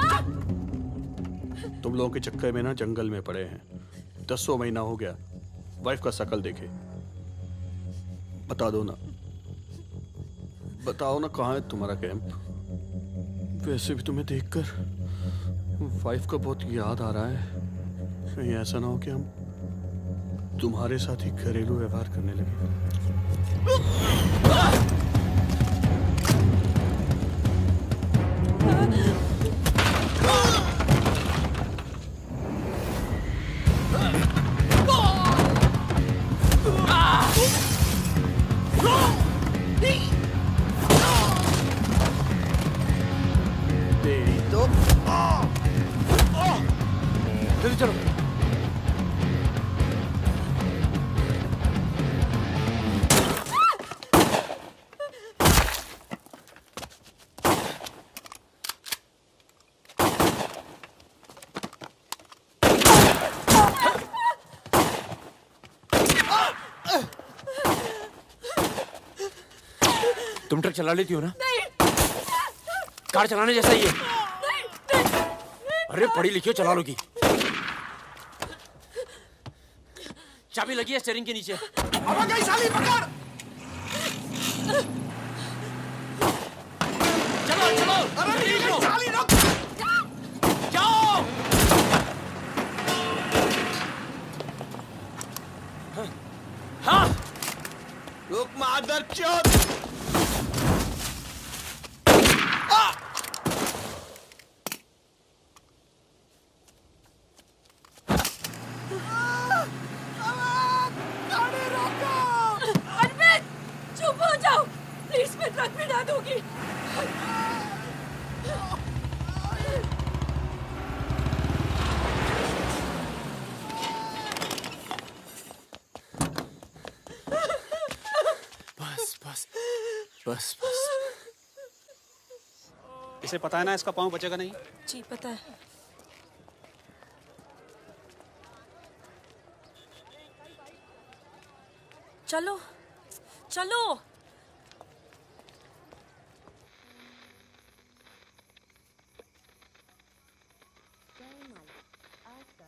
तुम लोगों के चक्कर में ना जंगल में पड़े हैं। 10 महीना हो गया, वाइफ का शकल देखे। बता दो ना, बताओ ना कहाँ है तुम्हारा कैंप? वैसे भी तुम्हें देखकर वाइफ का बहुत याद आ रहा है। कहीं ऐसा ना हो कि हम तुम्हारे साथ ही घरेलू व्यवहार करने लगे। तेरी तो जल्दी चलो। तुम ट्रक चला लेती हो ना? कार चलाने जैसा ही है। अरे पढ़ी लिखी हो, चला लोगी। चाबी लगी है स्टीयरिंग के नीचे। अब गई साली, पकड़। चलो चलो। अरे निकलो। साली रुक। जाओ। हाँ। रुक मादर चोद। चुप हो जाओ प्लीज, मैं ट्रक में ना दूंगी। बस बस बस बस। इसे पता है ना इसका पाँव बचेगा नहीं। जी पता है। चलो चलो। आज का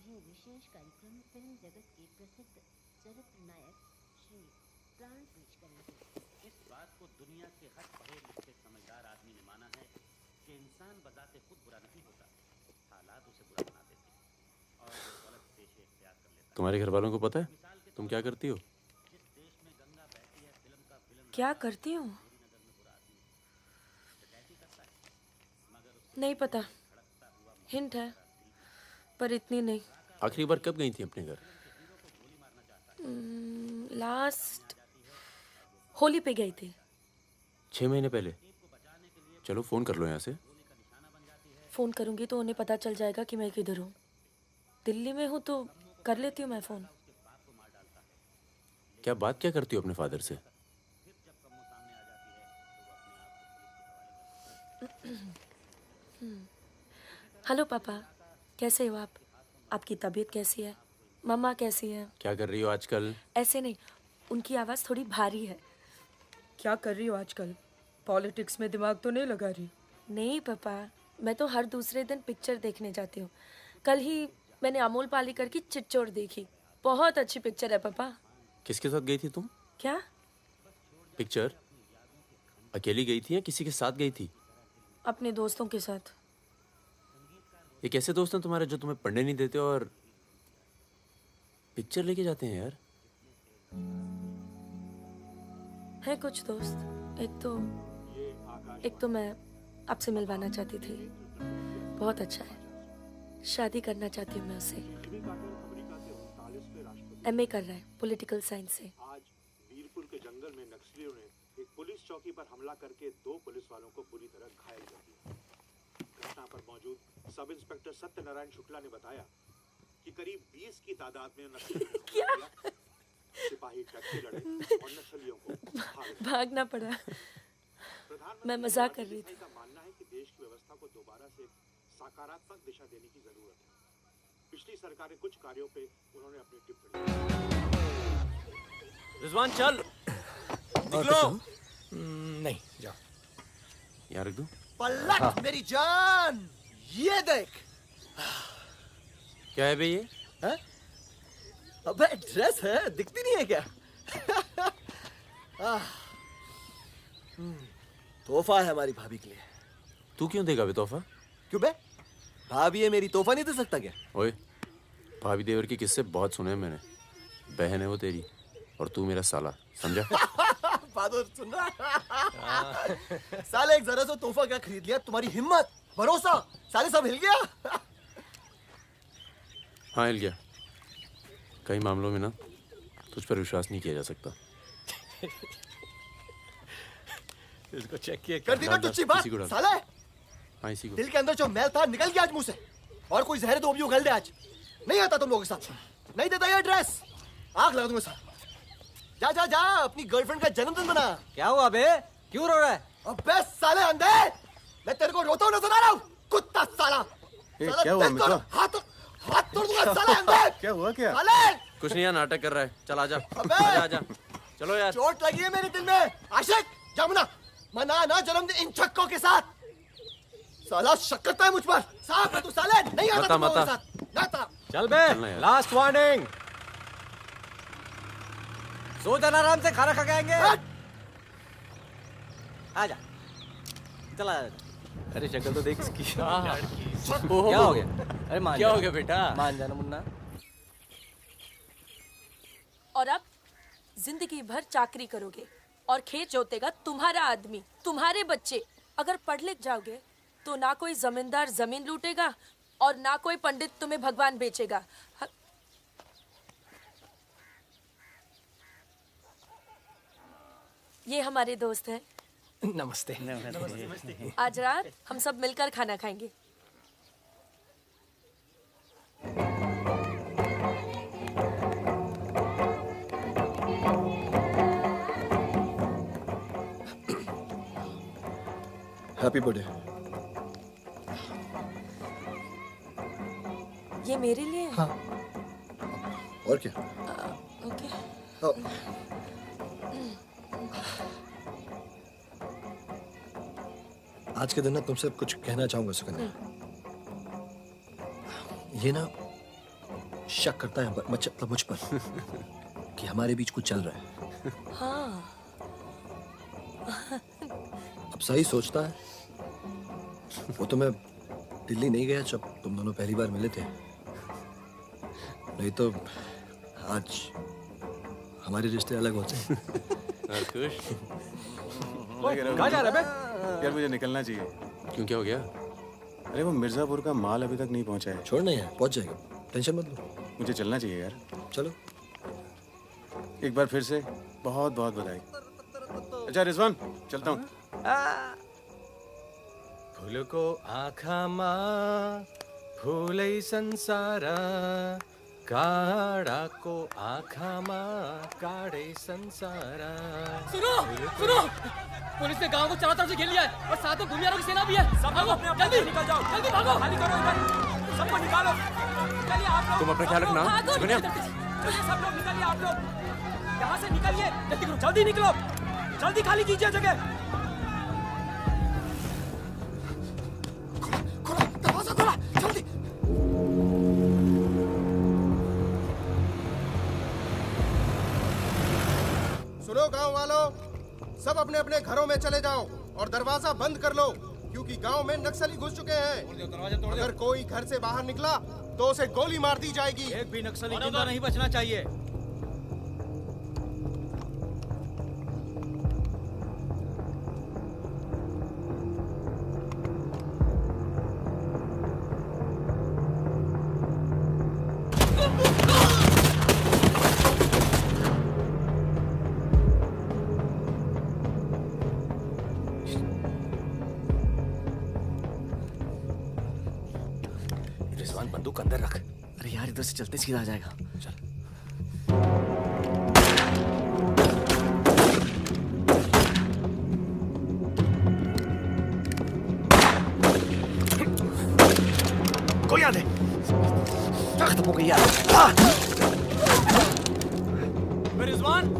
ये विशेष कार्यक्रम फिल्म जगत के प्रसिद्ध चरित्र नायक श्री प्राण पेश करेंगे। इस बात को दुनिया के हर पढ़े लिखे समझदार आदमी ने माना है कि इंसान बजाते खुद बुरा नहीं होता, हालात उसे बुरा बना देते हैं और वो गलत पेशे इख्तियार कर लेता है। तुम्हारे घर वालों को पता है तुम क्या करती हो? क्या करती हूँ? नहीं पता, हिंट है पर इतनी नहीं। आखिरी बार कब गई थी अपने घर? लास्ट होली पे गई थी। 6 महीने पहले। चलो फोन कर लो यहाँ से। फोन करूंगी तो उन्हें पता चल जाएगा कि मैं किधर हूँ। दिल्ली में हूँ तो कर लेती हूँ मैं फोन। क्या बात क्या करती हो अपने फादर से? हेलो पापा, कैसे हो आप? आपकी तबीयत कैसी है? मम्मा कैसी है? क्या कर रही हो आजकल? ऐसे नहीं, उनकी आवाज़ थोड़ी भारी है। क्या कर रही हो आजकल? पॉलिटिक्स में दिमाग तो नहीं लगा रही? नहीं पापा, मैं तो हर दूसरे दिन पिक्चर देखने जाती हूँ। कल ही मैंने अमोल पालेकर की चिट्चोर देखी। बहुत अच्छी पिक्चर है पापा। किसके साथ गई थी तुम? क्या? पिक्चर अकेली गई थी या किसी के साथ गई थी? अपने दोस्तों के साथ। ये कैसे दोस्त हैं तुम्हारे जो तुम्हें पढ़ने नहीं देते और पिक्चर लेके जाते हैं यार? है कुछ दोस्त। एक तो मैं आपसे मिलवाना चाहती थी। बहुत अच्छा है, शादी करना चाहती हूँ मैं उससे। MA कर रहा है पॉलिटिकल साइंस से। आज वीरपुर के जंगल में नक्सलियों ने एक पुलिस चौकी पर हमला करके 2 पुलिस वालों को बुरी तरह घायल कर दिया। घटना पर मौजूद सब इंस्पेक्टर सत्यनारायण शुक्ला ने बताया कि करीब 20 की तादाद में नक्सलियों सिपाही टक्के लड़े और नक्सलियों को भागना पड़ा। मैं मजाक कर रही थी। का मानना है कि देश की व्यवस्था को दोबारा से सकारात्मक दिशा देने की जरूरत है। पिछली सरकार के कुछ कार्यों पे उन्होंने अपनी टिप्पणी। रिजवान चल। निकलो। नहीं, जाओ। यहाँ रख दूं? पलट मेरी जान, ये देख। क्या है बे ये? है? अबे ड्रेस है, दिखती नहीं है क्या? तोहफा है हमारी भाभी के लिए। तू क्यों देगा बे तोहफा? क्यों बे? भाभी है मेरी, तोहफा नहीं दे सकता क्या? ओए, भाभी देवर के किस्से बहुत सुने हैं मैंने। बहन है वो तेरी और तू मेरा साला, समझा? बहादुर सुन रहा साले एक जरा सा तोहफा क्या खरीद लिया, तुम्हारी हिम्मत भरोसा साले सब हिल गया। हाँ हिल गया। कई मामलों में ना तुझ पर विश्वास नहीं किया जा सकता। इसको चेक किया कर दी ना तुच्छी बात इसी को डाल। साले। हाँ इसी को। दिल के अंदर जो मैल था निकल गया आज मुंह से, और कोई जहर दो भी उगल दे आज। नहीं आता तुम लोगों के साथ, नहीं देता ये एड्रेस, आग लगा दूंगा सर। जा जा जा अपनी गर्लफ्रेंड का जन्मदिन मना। क्या हुआ बे, क्यों रो रहा है? अबे साले अंधे, मैं तेरे को रोता हुआ नजर आ रहा हूँ, कुत्ता साला। साला क्या हुआ देख तो, मित्रा? हाथ तोड़ दूंगा साले अंधे। क्या हुआ क्या? साले कुछ नहीं यार, नाटक कर रहा है। चल आजा। अबे! आजा आजा। चलो यार। चोट लगी है मेरे दिल में। आशिक जमुना मना ना जन्मदिन इन छक्कों के साथ। साला शक करता है मुझ पर। साहब मैं तू साले नहीं आता तुम लोगों के साथ। ना था। चल बे, लास्ट वार्निंग। सो जाना आराम से, खाना खा के आएंगे। आजा, चला। अरे शक्ल तो देख इसकी। क्या हो गया? अरे मान क्या हो गया बेटा? मान जाना मुन्ना। और अब जिंदगी भर चाकरी करोगे और खेत जोतेगा तुम्हारा आदमी, तुम्हारे बच्चे। अगर पढ़ लिख जाओगे तो ना कोई जमींदार जमीन लूटेगा और ना कोई पंडित तुम्हें भगवान बेचेगा। ये हमारे दोस्त हैं। नमस्ते। आज रात हम सब मिलकर खाना खाएंगे। Happy birthday. ये मेरे लिए है? हाँ। और क्या? ओके। आज के दिन ना तुमसे कुछ कहना चाहूंगा सुकन्या। ये ना शक करता है मतलब मुझ पर कि हमारे बीच कुछ चल रहा है। हाँ। अब सही सोचता है। वो तो मैं दिल्ली नहीं गया जब तुम दोनों पहली बार मिले थे, नहीं तो आज हमारे रिश्ते अलग होते हैं। खुश? कहाँ जा रहा है बे? यार मुझे निकलना चाहिए। क्यों, क्या हो गया? अरे वो मिर्जापुर का माल अभी तक नहीं पहुंचा है। छोड़ना यार, पहुंच जाएगा, टेंशन मत लो। मुझे चलना चाहिए यार। चलो। एक बार फिर से बहुत बहुत बधाई। अच्छा रिजवान, चलता हूँ। फूल को आँखा माँ फूलै संसार, काड़ा को आँखा माँ काड़े संसार। सुनो सुनो, पुलिस ने गांव को चारों तरफ से घेर लिया है और साथ में भूमियारों की सेना भी है। सब भागो, जल्दी निकल जाओ, जल्दी भागो, खाली करो इधर, सबको निकालो। निकलिए आप लोग। तुम अपना ख्याल रखना। सुकन्या। चलिए सब लोग निकलिए, आप लोग यहाँ से निकलिए, जल्दी करो, जल्दी निकलो, जल्दी खाली कीजिए जगह। दरवाजा खोला, जल्दी। सुनो गांव वालों, सब अपने अपने घरों में चले जाओ और दरवाजा बंद कर लो, क्योंकि गांव में नक्सली घुस चुके हैं। अगर कोई घर से बाहर निकला तो उसे गोली मार दी जाएगी। एक भी नक्सली जिंदा नहीं बचना चाहिए। रिजवान बंदूक अंदर रख। अरे यार इधर से चलते सीधा आ जाएगा। चल। कोई आ दे। खत्म हो गई यार। रिजवान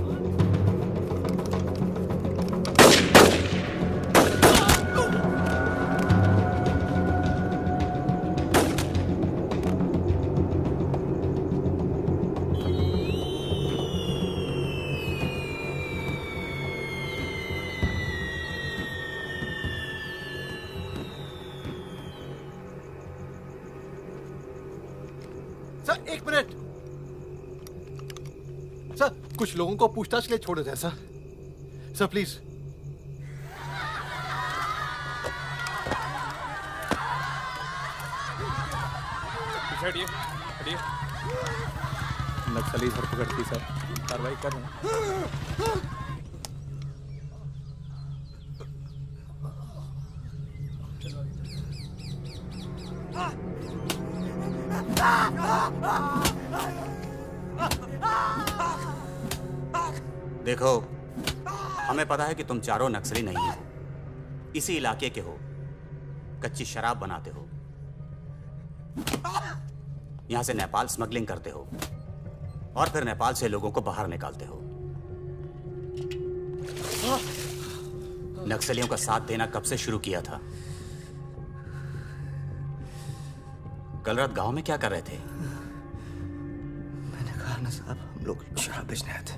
सर एक मिनट। सर कुछ लोगों को पूछताछ के लिए छोड़ देते हैं सर। Sir please. हटिए हटिए। नक्सली धरपकड़ की सर, कार्रवाई कर रहे हैं। देखो, हमें पता है कि तुम चारों नक्सली नहीं हो, इसी इलाके के हो, कच्ची शराब बनाते हो, यहां से नेपाल स्मगलिंग करते हो और फिर नेपाल से लोगों को बाहर निकालते हो। नक्सलियों का साथ देना कब से शुरू किया था? कल रात गांव में क्या कर रहे थे? मैंने कहा ना साहब, हम लोग शराब बेचने आए थे।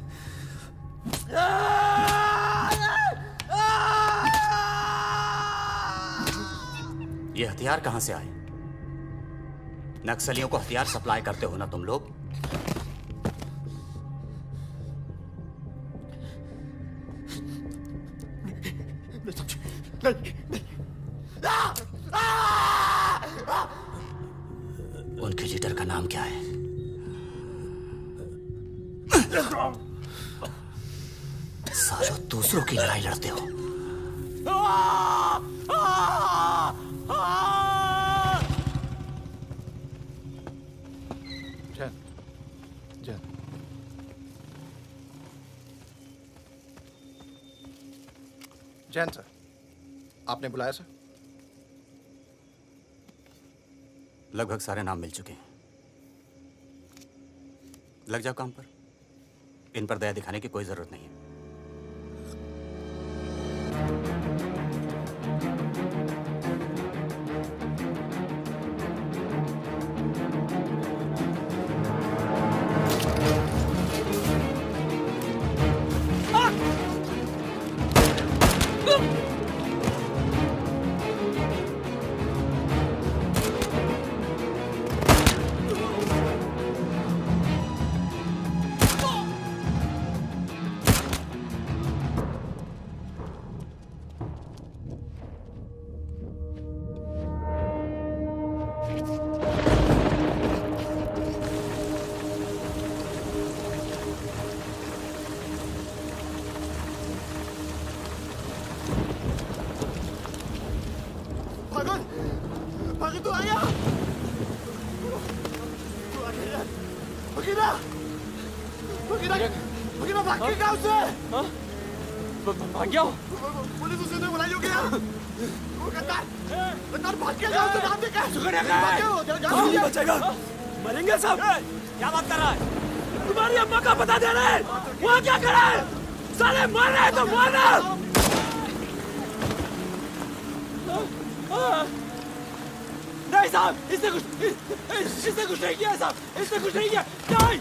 ये हथियार कहां से आए? नक्सलियों को हथियार सप्लाई करते हो ना तुम लोग? उनके लीडर का नाम क्या है? सालों दूसरों की लड़ाई लड़ते हो। जैन, जैन, जैन सर, आपने बुलाया सर? लगभग सारे नाम मिल चुके हैं। लग जाओ काम पर। इन पर दया दिखाने की कोई जरूरत नहीं है। तू आ गया? बकीरा! बकीरा! बकीरा भाग के गाँव से! भाग गया? पुलिस उसे तो बुलाई होगी ना? वो गद्दार! गद्दार भाग के गाँव से नाम देखा! सुगड़िया कहाँ है? गाँव नहीं बचेगा! मरेंगे सब! क्या बात कर रहा है? तुम्हारी अम्मा का पता दे रहे हैं! वहाँ क्या कर रहा है? साले मर रहे हैं तो मारना! नहीं साहब, इसने कुछ नहीं किया साहब, इसने कुछ नहीं किया, नहीं!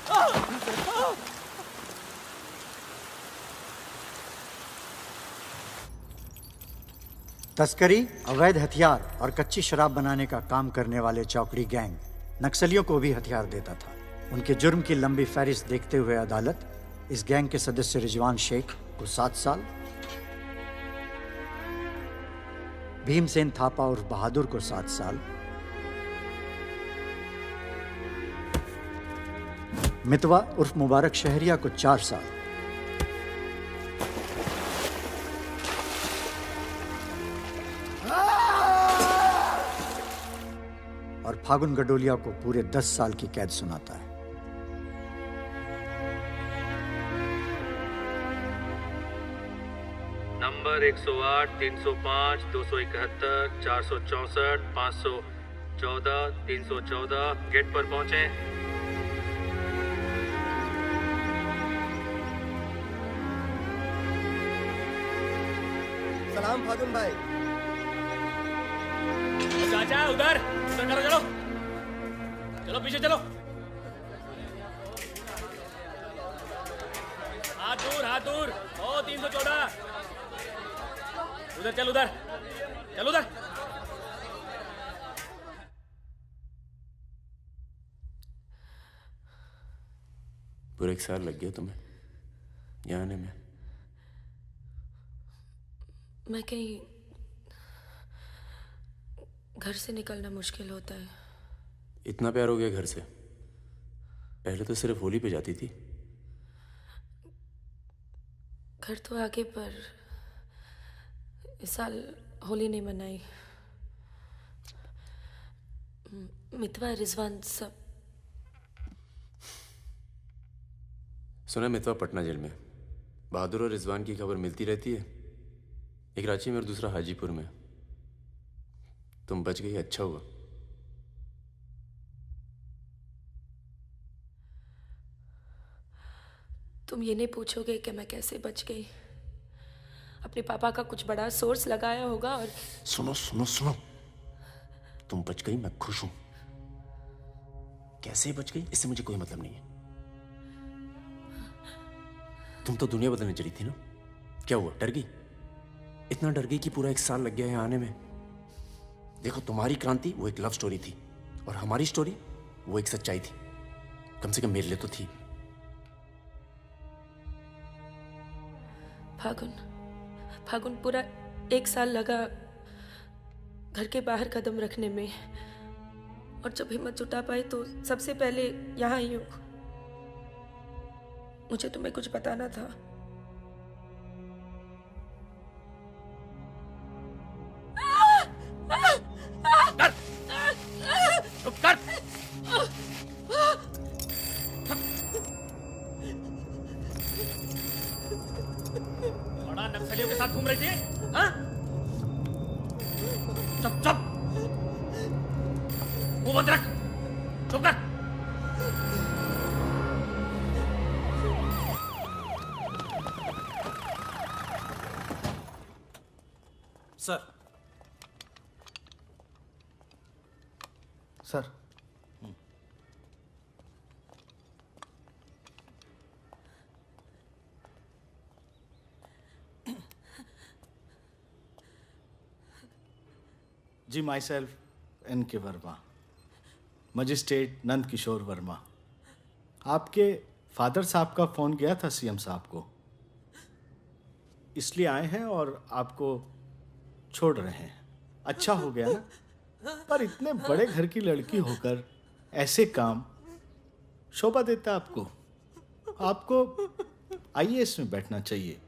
तस्करी, अवैध हथियार और कच्ची शराब बनाने का काम करने वाले चौकड़ी गैंग नक्सलियों को भी हथियार देता था। उनके जुर्म की लंबी फहरिस्त देखते हुए अदालत इस गैंग के सदस्य रिजवान शेख को 7 साल, भीमसेन थापा उर्फ बहादुर को 7 साल, मितवा उर्फ मुबारक शहरिया को 4 साल और फागुन गडोलिया को पूरे 10 साल की कैद सुनाता है। नंबर 108, 305, 271, 464, 514, 314 गेट पर पहुंचे। सलाम फागुन भाई। चाचा उधर करो, चलो चलो पीछे चलो। हाथ दूर ओ 314 उधर चल, उधर चल, उधर। पूरे 1 साल लग गया तुम्हें यहाँ आने में। मैं कहीं घर से निकलना मुश्किल होता है। इतना प्यार हो गया घर से? पहले तो सिर्फ होली पे जाती थी। घर तो आगे, पर इस साल होली नहीं मनाई। मितवा रिजवान सब। सुना मितवा पटना जेल में। बहादुर और रिजवान की खबर मिलती रहती है, एक रांची में और दूसरा हाजीपुर में। तुम बच गई, अच्छा हुआ। तुम ये नहीं पूछोगे कि मैं कैसे बच गई? अपने पापा का कुछ बड़ा सोर्स लगाया होगा और सुनो सुनो सुनो, तुम बच गई, मैं खुश हूं। कैसे बच गई इससे मुझे कोई मतलब नहीं है। तुम तो दुनिया बदलने चली थी ना, क्या हुआ, डर गई? इतना डर गई कि पूरा 1 साल लग गया है आने में। देखो, तुम्हारी क्रांति वो एक लव स्टोरी थी और हमारी स्टोरी वो एक सच्चाई थी। कम से कम मेरे लिए तो थी। फागुन पूरा 1 साल लगा घर के बाहर कदम रखने में, और जब हिम्मत जुटा पाई तो सबसे पहले यहाँ आई हूँ। मुझे तुम्हें कुछ बताना था। चुप कर। बड़ा नक्सलियों के साथ घूम रही थी, हाँ? चुप चुप, मुंह बंद रख, चुप कर। सर। सर। जी, myself N.K. Verma, magistrate Nand Kishore Verma. आपके फादर साहब का फ़ोन गया था सीएम साहब को, इसलिए आए हैं और आपको छोड़ रहे हैं। अच्छा हो गया ना, पर इतने बड़े घर की लड़की होकर ऐसे काम शोभा देता आपको। आपको IAS में बैठना चाहिए।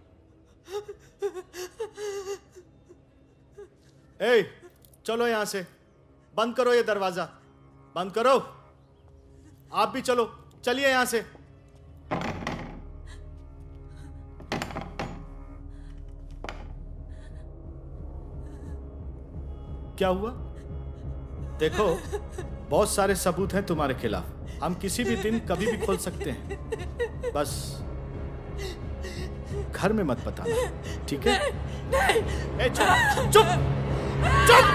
ए, चलो यहां से, बंद करो ये दरवाजा, बंद करो। आप भी चलो, चलिए यहां से। क्या हुआ? देखो, बहुत सारे सबूत हैं तुम्हारे खिलाफ। हम किसी भी दिन कभी भी खोल सकते हैं। बस घर में मत बताना, ठीक है? ए, चुप चुप चुप।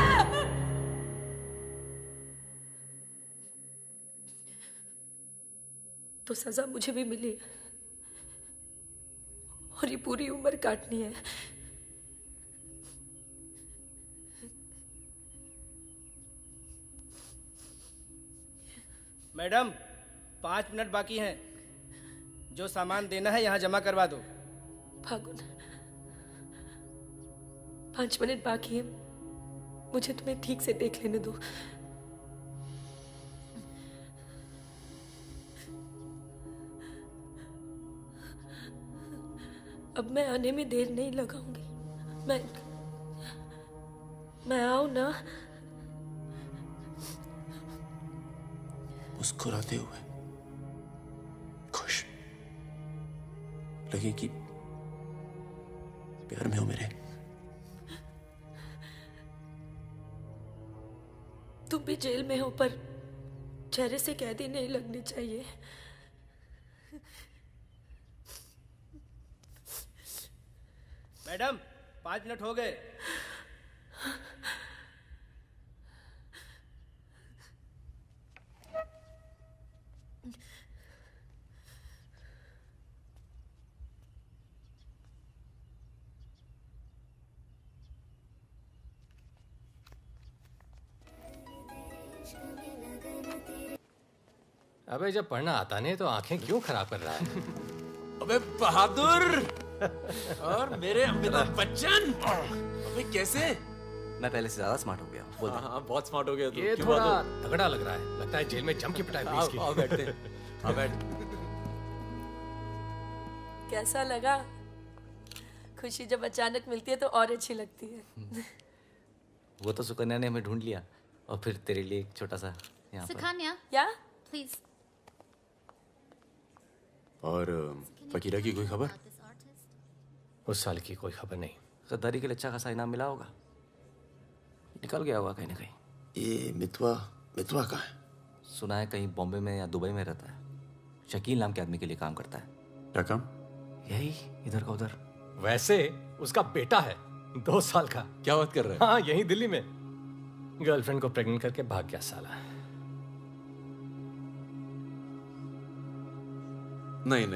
तो सजा मुझे भी मिली है और ये पूरी उम्र काटनी है। मैडम, 5 मिनट बाकी हैं। जो सामान देना है यहाँ जमा करवा दो। फागुन, 5 मिनट बाकी है, मुझे तुम्हें ठीक से देख लेने दो। अब मैं आने में देर नहीं लगाऊंगी। मैं आऊं ना? मुस्कुराते हुए, खुश, लगे कि प्यार में हो मेरे। तुम भी जेल में हो, पर चेहरे से कैदी नहीं लगनी चाहिए। मैडम, 5 मिनट हो गए। अबे जब पढ़ना आता नहीं तो आंखें क्यों खराब कर रहा है? अबे बहादुर, और मेरे अमिताभ बच्चन अबे कैसे? मैं पहले से ज्यादा स्मार्ट हो गया हूँ। बोल दे। हाँ बहुत स्मार्ट हो गया तू। ये क्यों थोड़ा बात तगड़ा लग रहा है, लगता है जेल में जम के पिटाई हुई इसकी। आओ बैठते हैं। आओ बैठ। कैसा लगा? खुशी जब अचानक मिलती है तो और अच्छी लगती है। वो तो सुकन्या ने हमें ढूंढ लिया और फिर तेरे लिए एक छोटा सा यहाँ पर। सुकन्या या प्लीज। और फकीरा की कोई खबर? उस साल की कोई खबर नहीं। गद्दारी के लिए अच्छा खासा इनाम मिला होगा, निकल गया होगा कहीं ना कहीं। ये मितवा कहाँ है? सुना है कहीं बॉम्बे में या दुबई में रहता है। शकील नाम के आदमी के लिए काम करता है। क्या काम? यही इधर का उधर। वैसे उसका बेटा है 2 साल का। क्या बात कर रहा है? हाँ यही दिल्ली में गर्लफ्रेंड को प्रेग्नेंट करके भाग गया साला। नहीं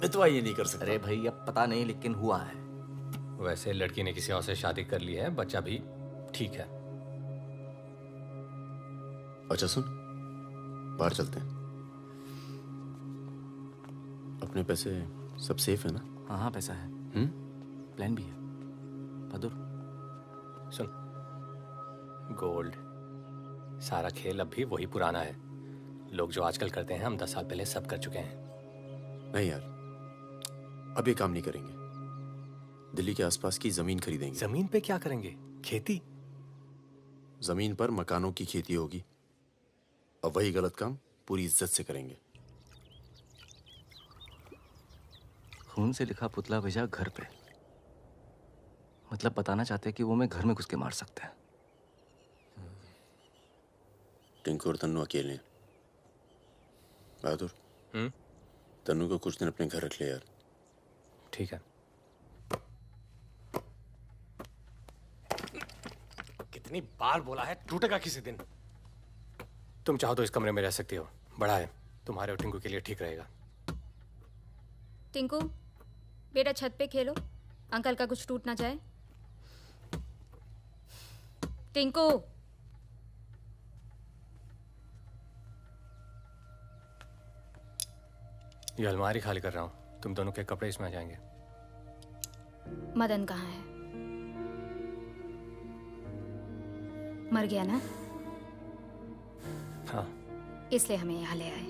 मितवा ये नहीं कर सकता। अरे भाई अब पता नहीं लेकिन हुआ है। वैसे लड़की ने किसी और से शादी कर ली है, बच्चा भी ठीक है। अच्छा सुन, बाहर चलते हैं। अपने पैसे सब सेफ है ना? हाँ पैसा है। प्लान भी है। बहादुर सुन, गोल्ड सारा खेल अब भी वही पुराना है। लोग जो आजकल करते हैं हम 10 साल पहले सब कर चुके हैं। नहीं यार, अब ये काम नहीं करेंगे। दिल्ली के आसपास की जमीन खरीदेंगे। जमीन पे क्या करेंगे? खेती? जमीन पर मकानों की खेती होगी और वही गलत काम पूरी इज्जत से करेंगे। खून से लिखा पुतला भेजा घर पे, मतलब बताना चाहते हैं कि वो मैं घर में घुस के मार सकते हैं। टिंकू और तन्नू अकेले हैं। बहादुर, तन्नू को कुछ दिन अपने घर रख ले यार। ठीक है। कितनी बार बोला है, टूटेगा किसी दिन। तुम चाहो तो इस कमरे में रह सकती हो, बड़ा है, तुम्हारे और टिंकू के लिए ठीक रहेगा। टिंकू बेटा छत पे खेलो, अंकल का कुछ टूट ना जाए। टिंकू ये अलमारी खाली कर रहा हूँ, तुम दोनों के कपड़े इसमें आ जाएंगे। मदन कहाँ है? मर गया ना? हाँ, इसलिए हमें यहाँ ले आए।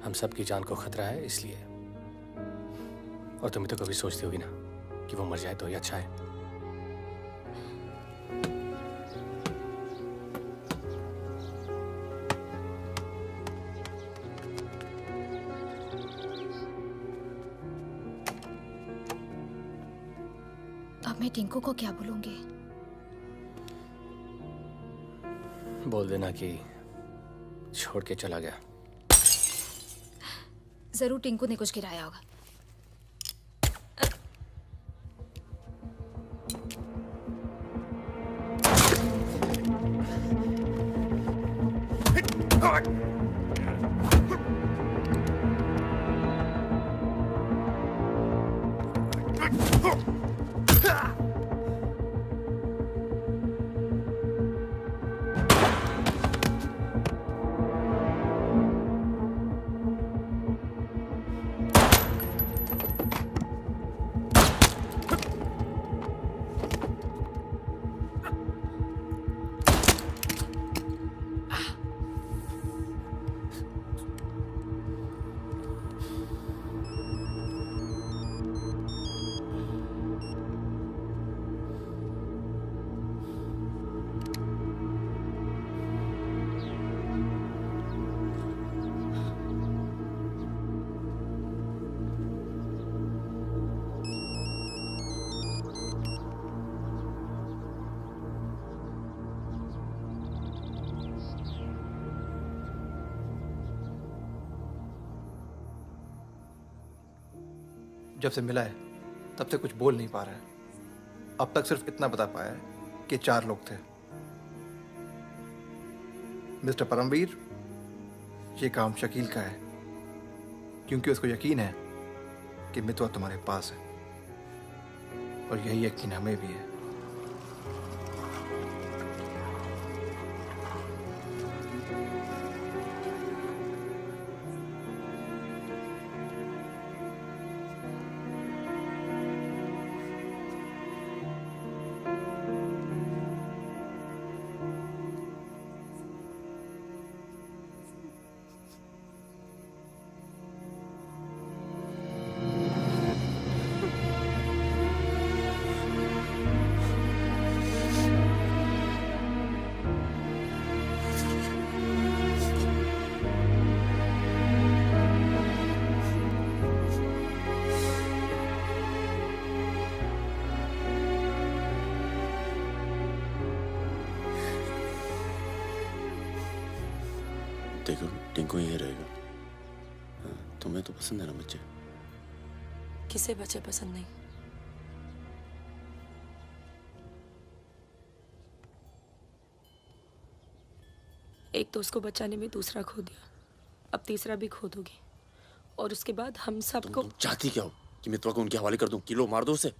हम सबकी जान को खतरा है इसलिए। और तुम तो कभी सोचती होगी ना कि वो मर जाए तो ही अच्छा है। अब मैं टिंकू को क्या बोलूंगी? बोल देना कि छोड़ के चला गया। जरूर टिंकू ने कुछ गिराया होगा। जब से मिला है तब से कुछ बोल नहीं पा रहा है। अब तक सिर्फ इतना बता पाया है कि 4 लोग थे। मिस्टर परमवीर, ये काम शकील का है क्योंकि उसको यकीन है कि मितवा तुम्हारे पास है और यही यकीन हमें भी है। टिंकू यही रहेगा। हाँ, तुम्हें तो पसंद है ना बच्चे? किसे बच्चे पसंद नहीं? एक तो उसको बचाने में दूसरा खो दिया, अब तीसरा भी खो दोगी, और उसके बाद हम सबको। तुम चाहती क्या हो कि मितवा को उनके हवाले कर दूं? किलो मार दो उसे।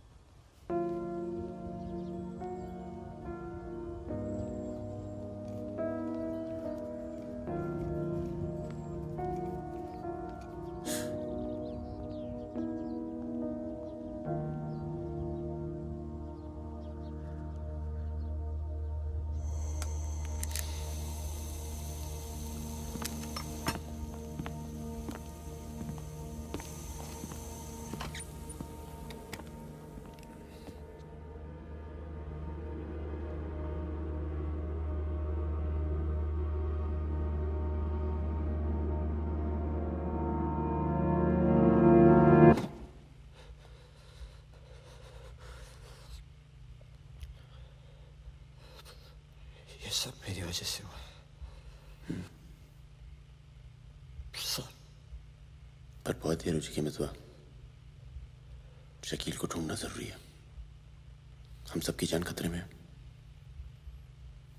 सब मेरी वजह से हुआ। सब। पर बहुत देर हो चुकी है मितवा। शकील को ढूंढना जरूरी है। हम सबकी जान खतरे में है।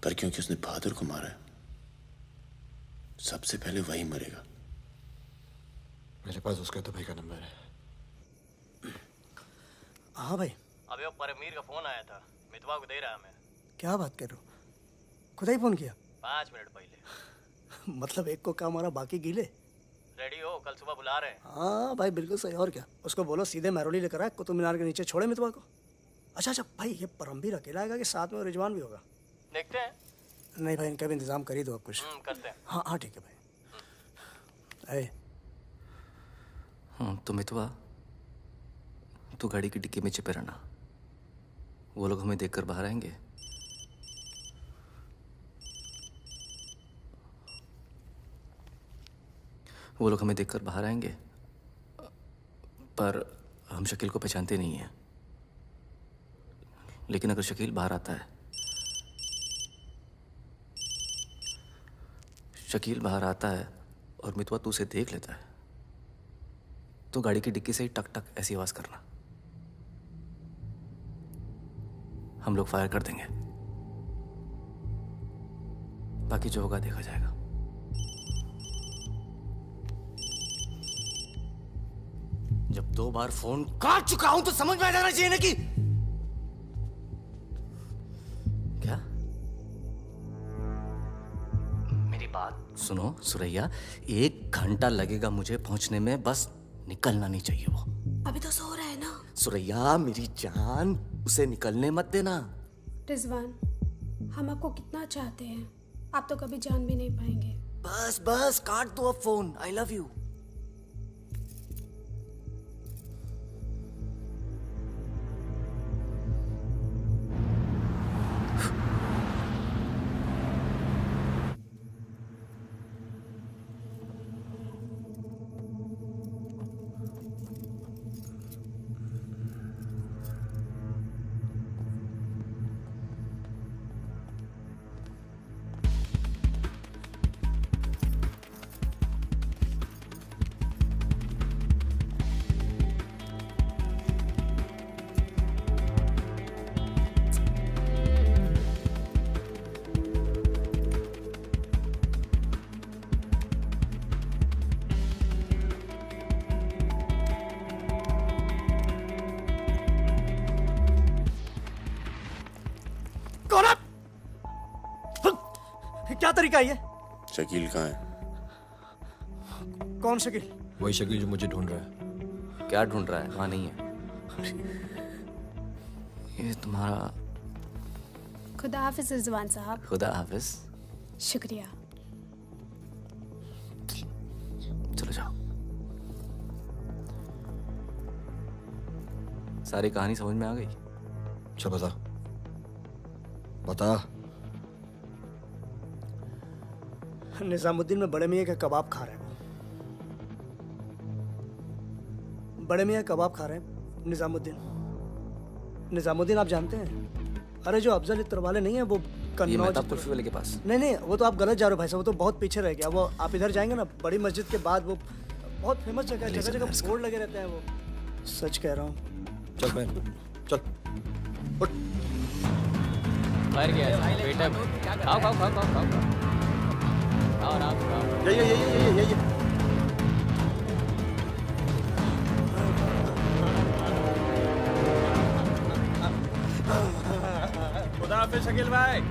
पर क्योंकि उसने बहादुर को मारा है, सबसे पहले वही मरेगा। मेरे पास उसका दुबई का नंबर है। हाँ भाई। अबे वो परमीर का फोन आया था, मितवा को दे रहा मैं। क्या बात कर रहे हो? खुदा ही फोन किया? 5 मिनट पहले। मतलब एक को काम और बाकी गीले। रेडी हो, कल सुबह बुला रहे हैं। हाँ भाई बिल्कुल सही। और क्या, उसको बोलो सीधे महरौली लेकर आए, कुतुब मीनार के नीचे छोड़े मितवा को। अच्छा भाई, ये परमवीर अकेला आएगा कि साथ में रिजवान भी होगा? देखते हैं। नहीं भाई, इनका भी इंतजाम कर ही दो आप कुछ। करते हैं। हाँ हाँ ठीक है भाई। तो मितवा, तू गाड़ी की डिक्की में छिपे रहना। वो लोग हमें देखकर बाहर आएंगे। वो लोग हमें देखकर बाहर आएंगे, पर हम शकील को पहचानते नहीं हैं। लेकिन अगर शकील बाहर आता है, शकील बाहर आता है और मितवा तू उसे देख लेता है, तो गाड़ी की डिक्की से ही टक टक ऐसी आवाज करना। हम लोग फायर कर देंगे, बाकी जो होगा देखा जाएगा। जब 2 बार फोन काट चुका हूं तो समझ में आ जाना चाहिए ना कि क्या। मेरी बात सुनो सुरैया, 1 घंटा लगेगा मुझे पहुंचने में, बस निकलना नहीं चाहिए वो। अभी तो सो रहा है ना। सुरैया मेरी जान, उसे निकलने मत देना। रिजवान, हम आपको कितना चाहते हैं, आप तो कभी जान भी नहीं पाएंगे। बस बस काट दो अब फोन। I love you. क्या तरीका है ये? शकील कहाँ है? कौन शकील? वही शकील जो मुझे ढूंढ रहा है। क्या ढूंढ रहा है? वहां नहीं है। ये तुम्हारा। खुदा हाफिज रिजवान साहब। खुदा हाफिज। शुक्रिया। चलो जाओ। सारी कहानी समझ में आ गई? अच्छा बता बता। निजामुद्दीन में बड़े मियाँ का कबाब खा रहे हैं। बड़े मियाँ कबाब खा रहे हैं। निजामुद्दीन आप जानते हैं? अरे जो अफजल इत्र वाले नहीं है, वो ये मेहताब कुल्फी वाले के पास। नहीं नहीं, वो तो आप गलत जा रहे हो भाई साहब, वो तो बहुत पीछे रह गया। वो आप इधर जाएंगे ना, बड़ी मस्जिद के बाद वो बहुत फेमस जगह है, जगह जगह बोर्ड लगे रहते हैं। वो सच कह रहा हूँ। चल बहन चल उठ। बाहर गया है बेटा। खाओ खाओ खाओ खाओ खाओ खाओ आराम से खाओ। ये खुदा हाफिज शकील भाई।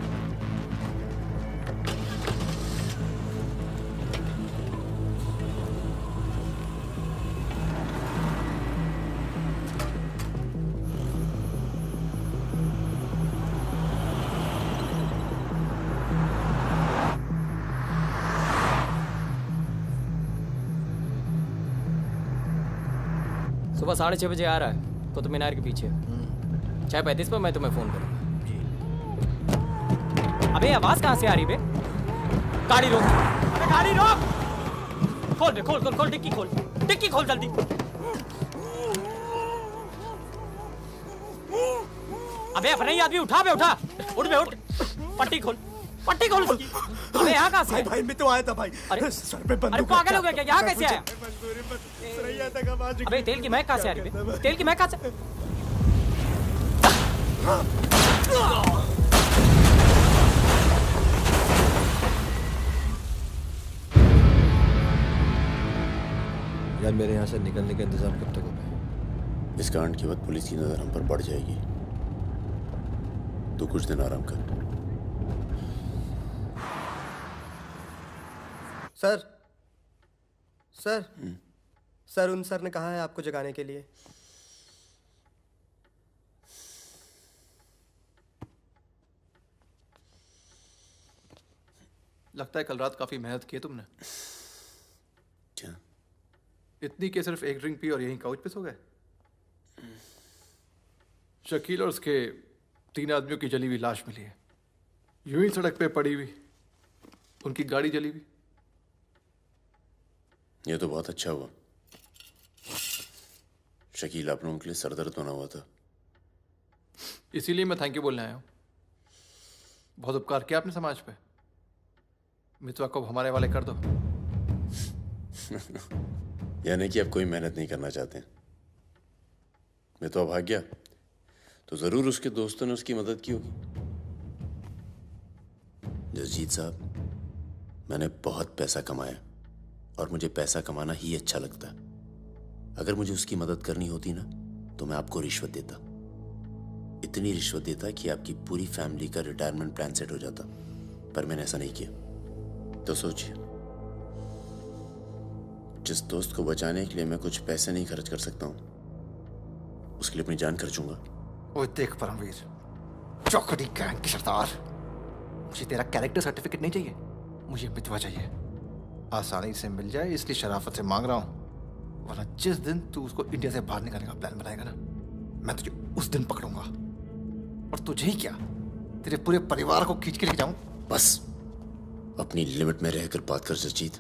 सुबह 6:30 बजे आ रहा है कुतुब मीनार के पीछे। 6:35 पर मैं तुम्हें फोन करूँगा। अबे आवाज कहाँ से आ रही बे? गाड़ी रोक, अबे गाड़ी रोक। खोल बे, खोल खोल खोल, डिक्की खोल, डिक्की खोल जल्दी। अबे अपना ही आदमी उठा बे, उठा, उठ बे उठ। पट्टी खोल, पट्टी खोल उसकी। अबे यहाँ कहाँ से? भाई मैं तो आया था भाई। अरे सर पे बंदूक। अरे पागल हो गया क्या? यहाँ कैसे आया? अबे अबे तेल की महक कहाँ से आ रही है? तेल की महक कहाँ से? यार मेरे यहाँ से निकलने का इंतजाम कब तक होगा? इस कांड के बाद पुलिस की नजर हम पर बढ़ जाएगी। तो कुछ दिन आराम कर। सर सर सर उन सर ने कहा है आपको जगाने के लिए। लगता है कल रात काफी मेहनत की है तुमने। क्या? इतनी कि सिर्फ एक ड्रिंक पी और यहीं काउच पे सो गए? शकील और उसके 3 आदमियों की जली हुई लाश मिली है, यूं ही सड़क पे पड़ी हुई। उनकी गाड़ी जली हुई। ये तो बहुत अच्छा हुआ। शकील आप लोगों के लिए सरदर्द बना हुआ था। इसीलिए मैं थैंक यू बोलने आया हूँ। बहुत उपकार किया आपने समाज पे। मितवा को हमारे वाले कर दो। यानी कि आप कोई मेहनत नहीं करना चाहते। मैं तो भाग गया तो जरूर उसके दोस्तों ने उसकी मदद की होगी। जसजीत साहब, मैंने बहुत पैसा कमाया और मुझे पैसा कमाना ही अच्छा लगता है। अगर मुझे उसकी मदद करनी होती ना तो मैं आपको रिश्वत देता, इतनी रिश्वत देता कि आपकी पूरी फैमिली का रिटायरमेंट प्लान सेट हो जाता। पर मैंने ऐसा नहीं किया। तो सोचिए, जिस दोस्त को बचाने के लिए मैं कुछ पैसे नहीं खर्च कर सकता हूं, उसके लिए अपनी जान खर्चूंगा। ओए देख परमवीर, चौकड़ी गैंग की सरदार, मुझे तेरा कैरेक्टर सर्टिफिकेट नहीं चाहिए, मुझे मितवा चाहिए। आसानी से मिल जाए इसलिए शराफत से मांग रहा हूं, वरना जिस दिन तू उसको इंडिया से बाहर निकालने का प्लान बनाएगा ना, मैं तुझे उस दिन पकड़ूंगा। और तुझे ही क्या, तेरे पूरे परिवार को खींच के लेके जाऊं। बस अपनी लिमिट में रहकर बात कर जसजीत।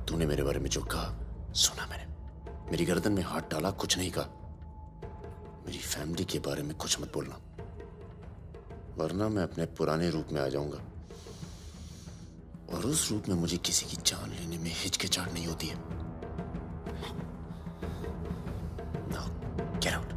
तूने मेरे बारे में जो कहा सुना मैंने, मेरी गर्दन में हाथ डाला, कुछ नहीं कहा। मेरी फैमिली के बारे में कुछ मत बोलना, वरना मैं अपने पुराने रूप में आ जाऊंगा। और उस रूप में मुझे किसी की जान लेने में हिचकिचाहट नहीं होती है। Now, get out.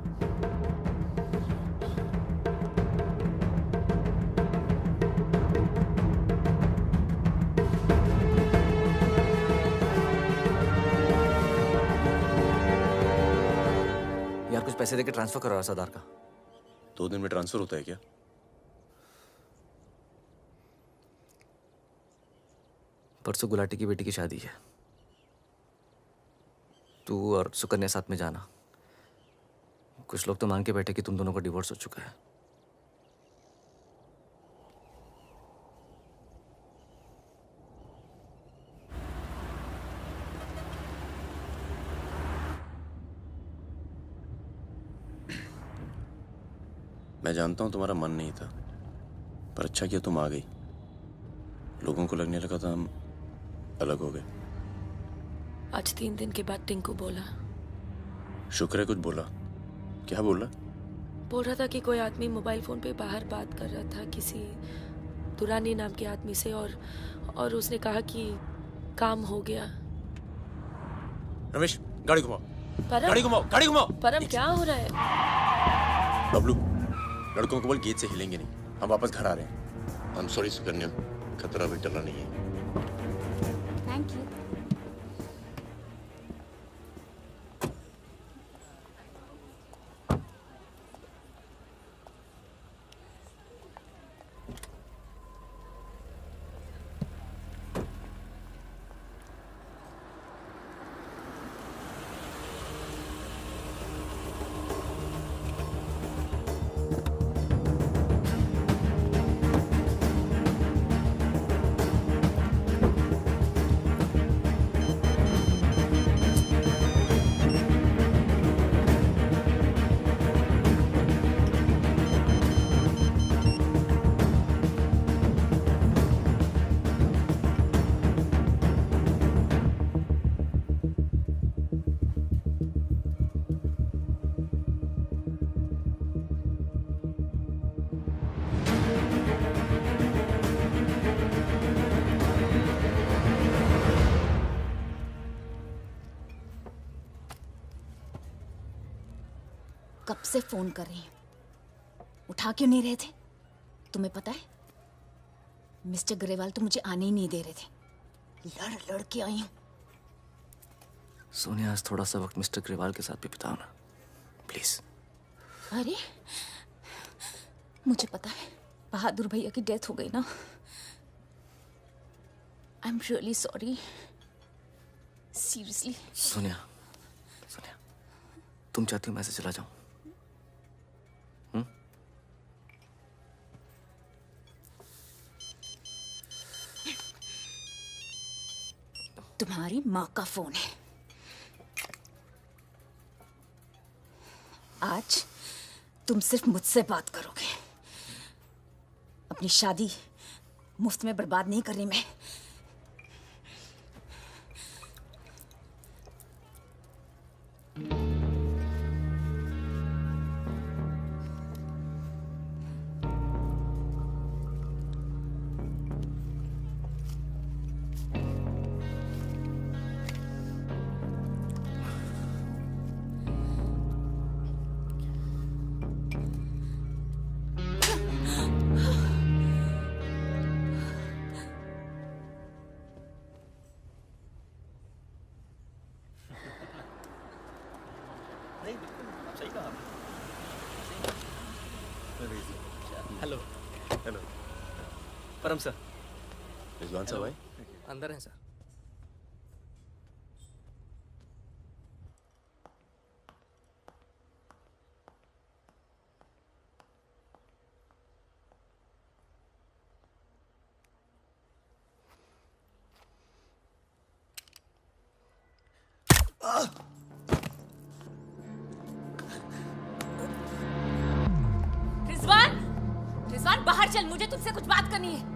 यार कुछ पैसे देके ट्रांसफर करो सरदार का। 2 दिन में ट्रांसफर होता है क्या? परसों गुलाटी की बेटी की शादी है, तू और सुकन्या साथ में जाना। कुछ लोग तो मान के बैठे कि तुम दोनों का डिवोर्स हो चुका है। मैं जानता हूं तुम्हारा मन नहीं था, पर अच्छा किया तुम आ गई। लोगों को लगने लगा था हम अलग हो गए। आज 3 दिन के बाद टिंकू बोला, शुक्र है कुछ बोला। क्या बोला? बोल रहा था कि कोई आदमी मोबाइल फोन पे बाहर बात कर रहा था किसी दुरानी नाम के आदमी से, और उसने कहा कि काम हो गया। रमेश गाड़ी घुमाओ, परम, गाड़ी घुमाओ, गाड़ी घुमाओ। परम क्या हो रहा है? बबलू, लड़कों को बोल गेट से हिलेंगे नहीं, हम वापस घर आ रहे हैं। I'm sorry सुकन्या, खतरा भी टला नहीं है। Thank you. कब से फोन कर रही हूँ, उठा क्यों नहीं रहे थे? तुम्हें पता है मिस्टर ग्रेवाल तो मुझे आने ही नहीं दे रहे थे, लड़ लड़ के आई हूँ। सोनिया, आज थोड़ा सा वक्त मिस्टर ग्रेवाल के साथ भी बिताओ ना, प्लीज। अरे मुझे पता है बहादुर भैया की डेथ हो गई ना। I am really sorry, seriously. Sonia, Sonia, तुम चाहती हो मैं ऐसे चला जाऊं? तुम्हारी माँ का फोन है। आज तुम सिर्फ मुझसे बात करोगे। अपनी शादी मुफ्त में बर्बाद नहीं कर रही मैं। हेलो हेलो परम सर। रिजवान साहब आए? अंदर हैं सर। रिजवान, रिजवान बाहर चल, मुझे तुझसे कुछ बात करनी है।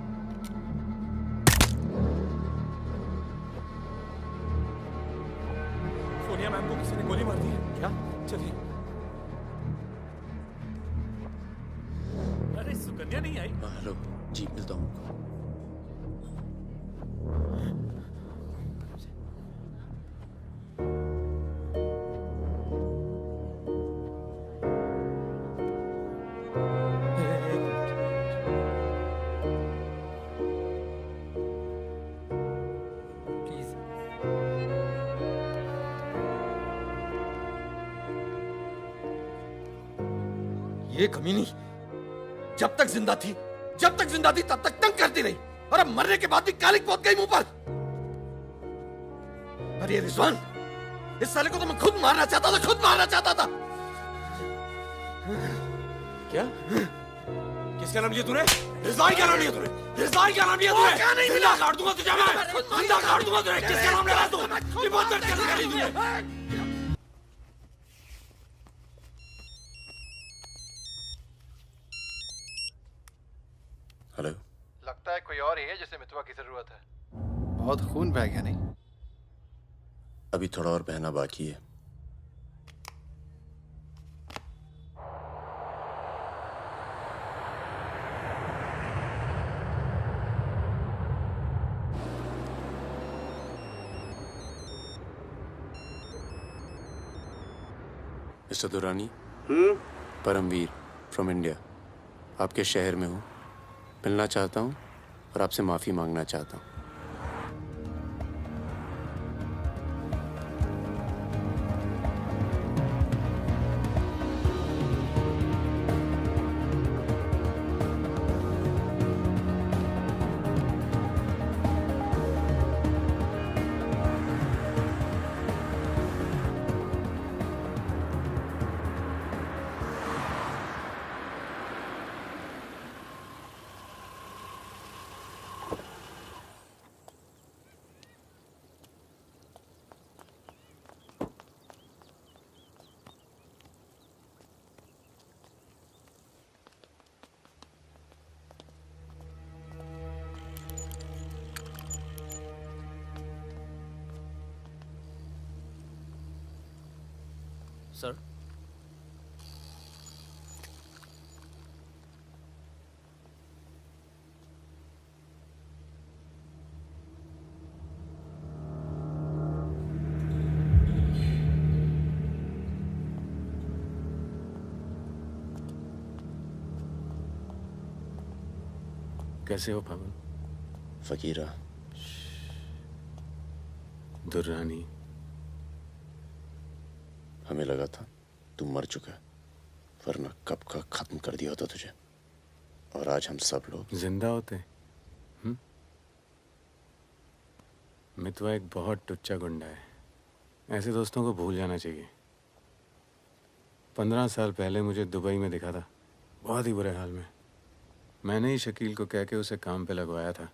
सोनिया मैम को किसी ने गोली मार दी है। क्या? चलिए। अरे सुकन्या नहीं आई? हेलो जी, मिलता हूँ। ये कमीनी जब तक जिंदा थी तब तक तंग करती रही, और अब मरने के बाद भी कालिक पहुंच गई मुंह पर। पर ये रिजवान, इस साले को तो मैं खुद मारना चाहता था। क्या? किसका नाम लिया तूने? रिजवान क्या नाम लिया तूने? क्या नहीं मिला? काट दूंगा तुझे मैं। जिंदा काट दूंगा तुझे। किसका नाम ले रहा तू? ये बहुत दर्द करने वाली तुझे। हेलो, लगता है कोई और ही है जिसे मितवा की जरूरत है। बहुत खून बह गया नहीं? अभी थोड़ा और बहना बाकी है। Mister Durrani, Paramvir from India, आपके शहर में हूँ, मिलना चाहता हूँ और आपसे माफ़ी मांगना चाहता हूँ। सर, कैसे हो पवन? फकीरा, दुर्रानी, हमें लगा था तू मर चुका है, वरना कब का खत्म कर दिया होता तुझे। और आज हम सब लोग जिंदा होते। मितवा एक बहुत टुच्चा गुंडा है, ऐसे दोस्तों को भूल जाना चाहिए। 15 साल पहले मुझे दुबई में दिखा था, बहुत ही बुरे हाल में। मैंने ही शकील को कह के उसे काम पे लगवाया था।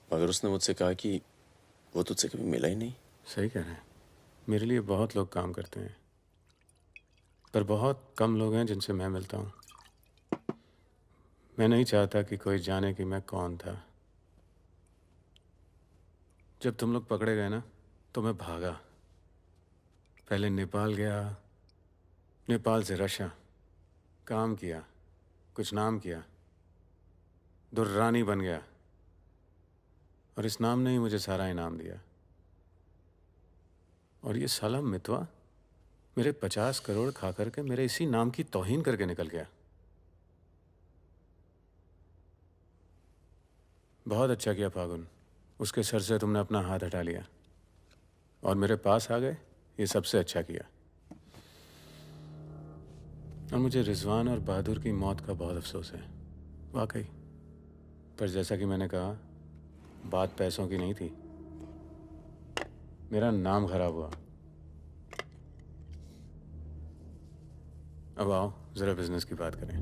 मगर उसने मुझसे कहा कि वो तुझसे कभी मिला ही नहीं। सही कह रहे हैं, मेरे लिए बहुत लोग काम करते हैं, पर बहुत कम लोग हैं जिनसे मैं मिलता हूँ। मैं नहीं चाहता कि कोई जाने कि मैं कौन था। जब तुम लोग पकड़े गए ना, तो मैं भागा। पहले नेपाल गया, नेपाल से रशिया, काम किया, कुछ नाम किया, दुर्रानी बन गया, और इस नाम ने ही मुझे सारा इनाम दिया। और ये साला मितवा मेरे 50 करोड़ खा करके मेरे इसी नाम की तौहीन करके निकल गया। बहुत अच्छा किया फागुन, उसके सर से तुमने अपना हाथ हटा लिया और मेरे पास आ गए, ये सबसे अच्छा किया। और मुझे रिजवान और बहादुर की मौत का बहुत अफसोस है, वाकई। पर जैसा कि मैंने कहा, बात पैसों की नहीं थी, मेरा नाम खराब हुआ। अब आओ जरा बिजनेस की बात करें।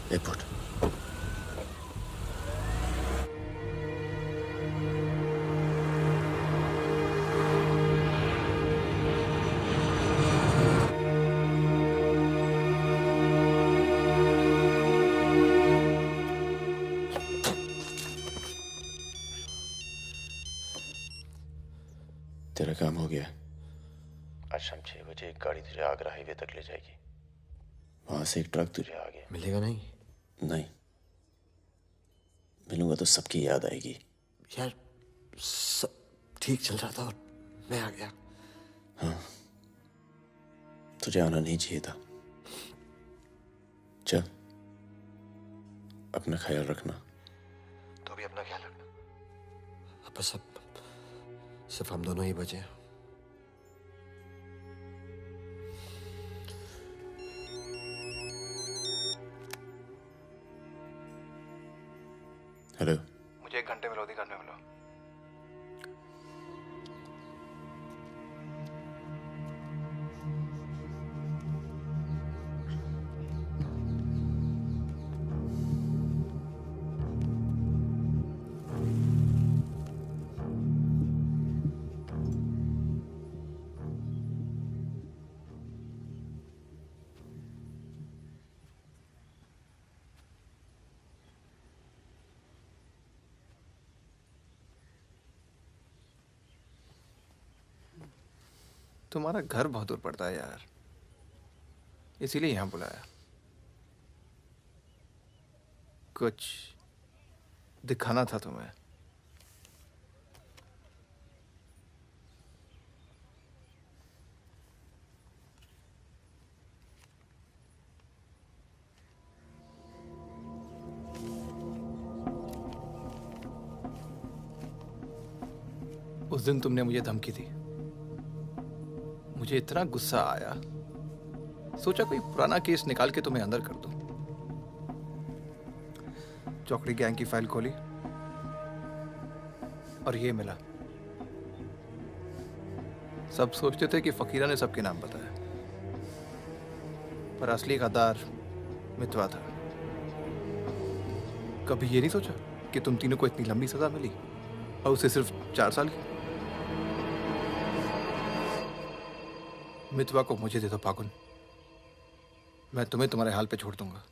एयरपोर्ट। तेरा काम हो गया। आज शाम 6 बजे एक गाड़ी तुझे आगरा हाईवे तक ले जाएगी। वहां से एक ट्रक तुझे आगे मिलेगा नहीं? नहीं, मिलूंगा तो सबकी याद आएगी। यार सब ठीक चल रहा था और मैं आ गया। हाँ, तुझे आना नहीं चाहिए था। चल, अपना ख्याल रखना। तो भी अपना ख्याल रखना। अब बस सिर्फ हम दोनों ही बचे हैं। हेलो, मुझे 1 घंटे में लोधी घर में मिलो। तुम्हारा घर बहुत दूर पड़ता है यार, इसीलिए यहाँ बुलाया। कुछ दिखाना था तुम्हें। उस दिन तुमने मुझे धमकी दी, मुझे इतना गुस्सा आया, सोचा कोई पुराना केस निकाल के तुम्हें अंदर कर दूं। चौकड़ी गैंग की फाइल खोली और ये मिला। सब सोचते थे कि फकीरा ने सबके नाम बताया, पर असली गद्दार मितवा था। कभी ये नहीं सोचा कि तुम तीनों को इतनी लंबी सजा मिली और उसे सिर्फ 4 साल की। मितवा को मुझे दे दो फागुन, मैं तुम्हें तुम्हारे हाल पे छोड़ दूंगा।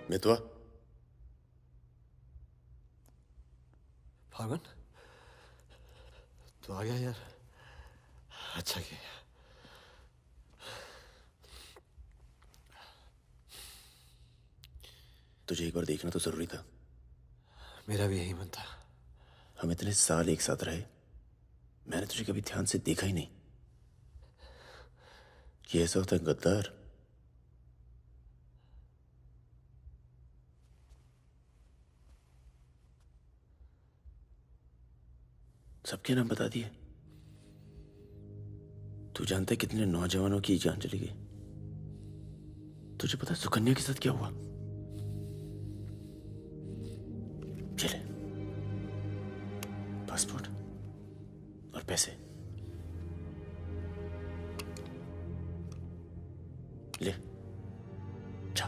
मितवा, फागुन तो आ गया यार, अच्छा किया। तुझे एक बार देखना तो जरूरी था। मेरा भी यही मन था। हम इतने साल एक साथ रहे, मैंने तुझे कभी ध्यान से देखा ही नहीं। ये ऐसा होता है गद्दार। सबके नाम बता दिए। तू जानता है कितने नौजवानों की जान चली गई? तुझे पता है सुकन्या के साथ क्या हुआ? चले, पासपोर्ट और पैसे ले, जा।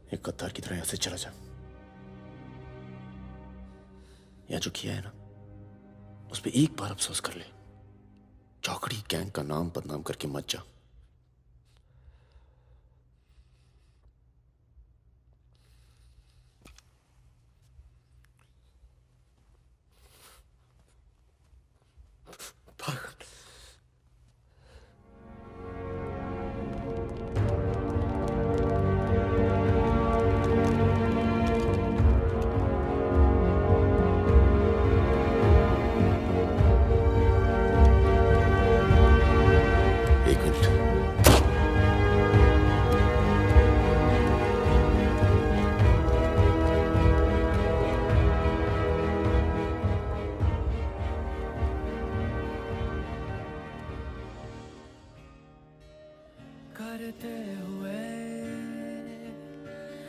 एक गद्दार की तरह यहां से चला जा। या जो किया है ना, उस पे एक बार अफसोस कर ले। चौकड़ी गैंग का नाम बदनाम करके मत जा। करते हुए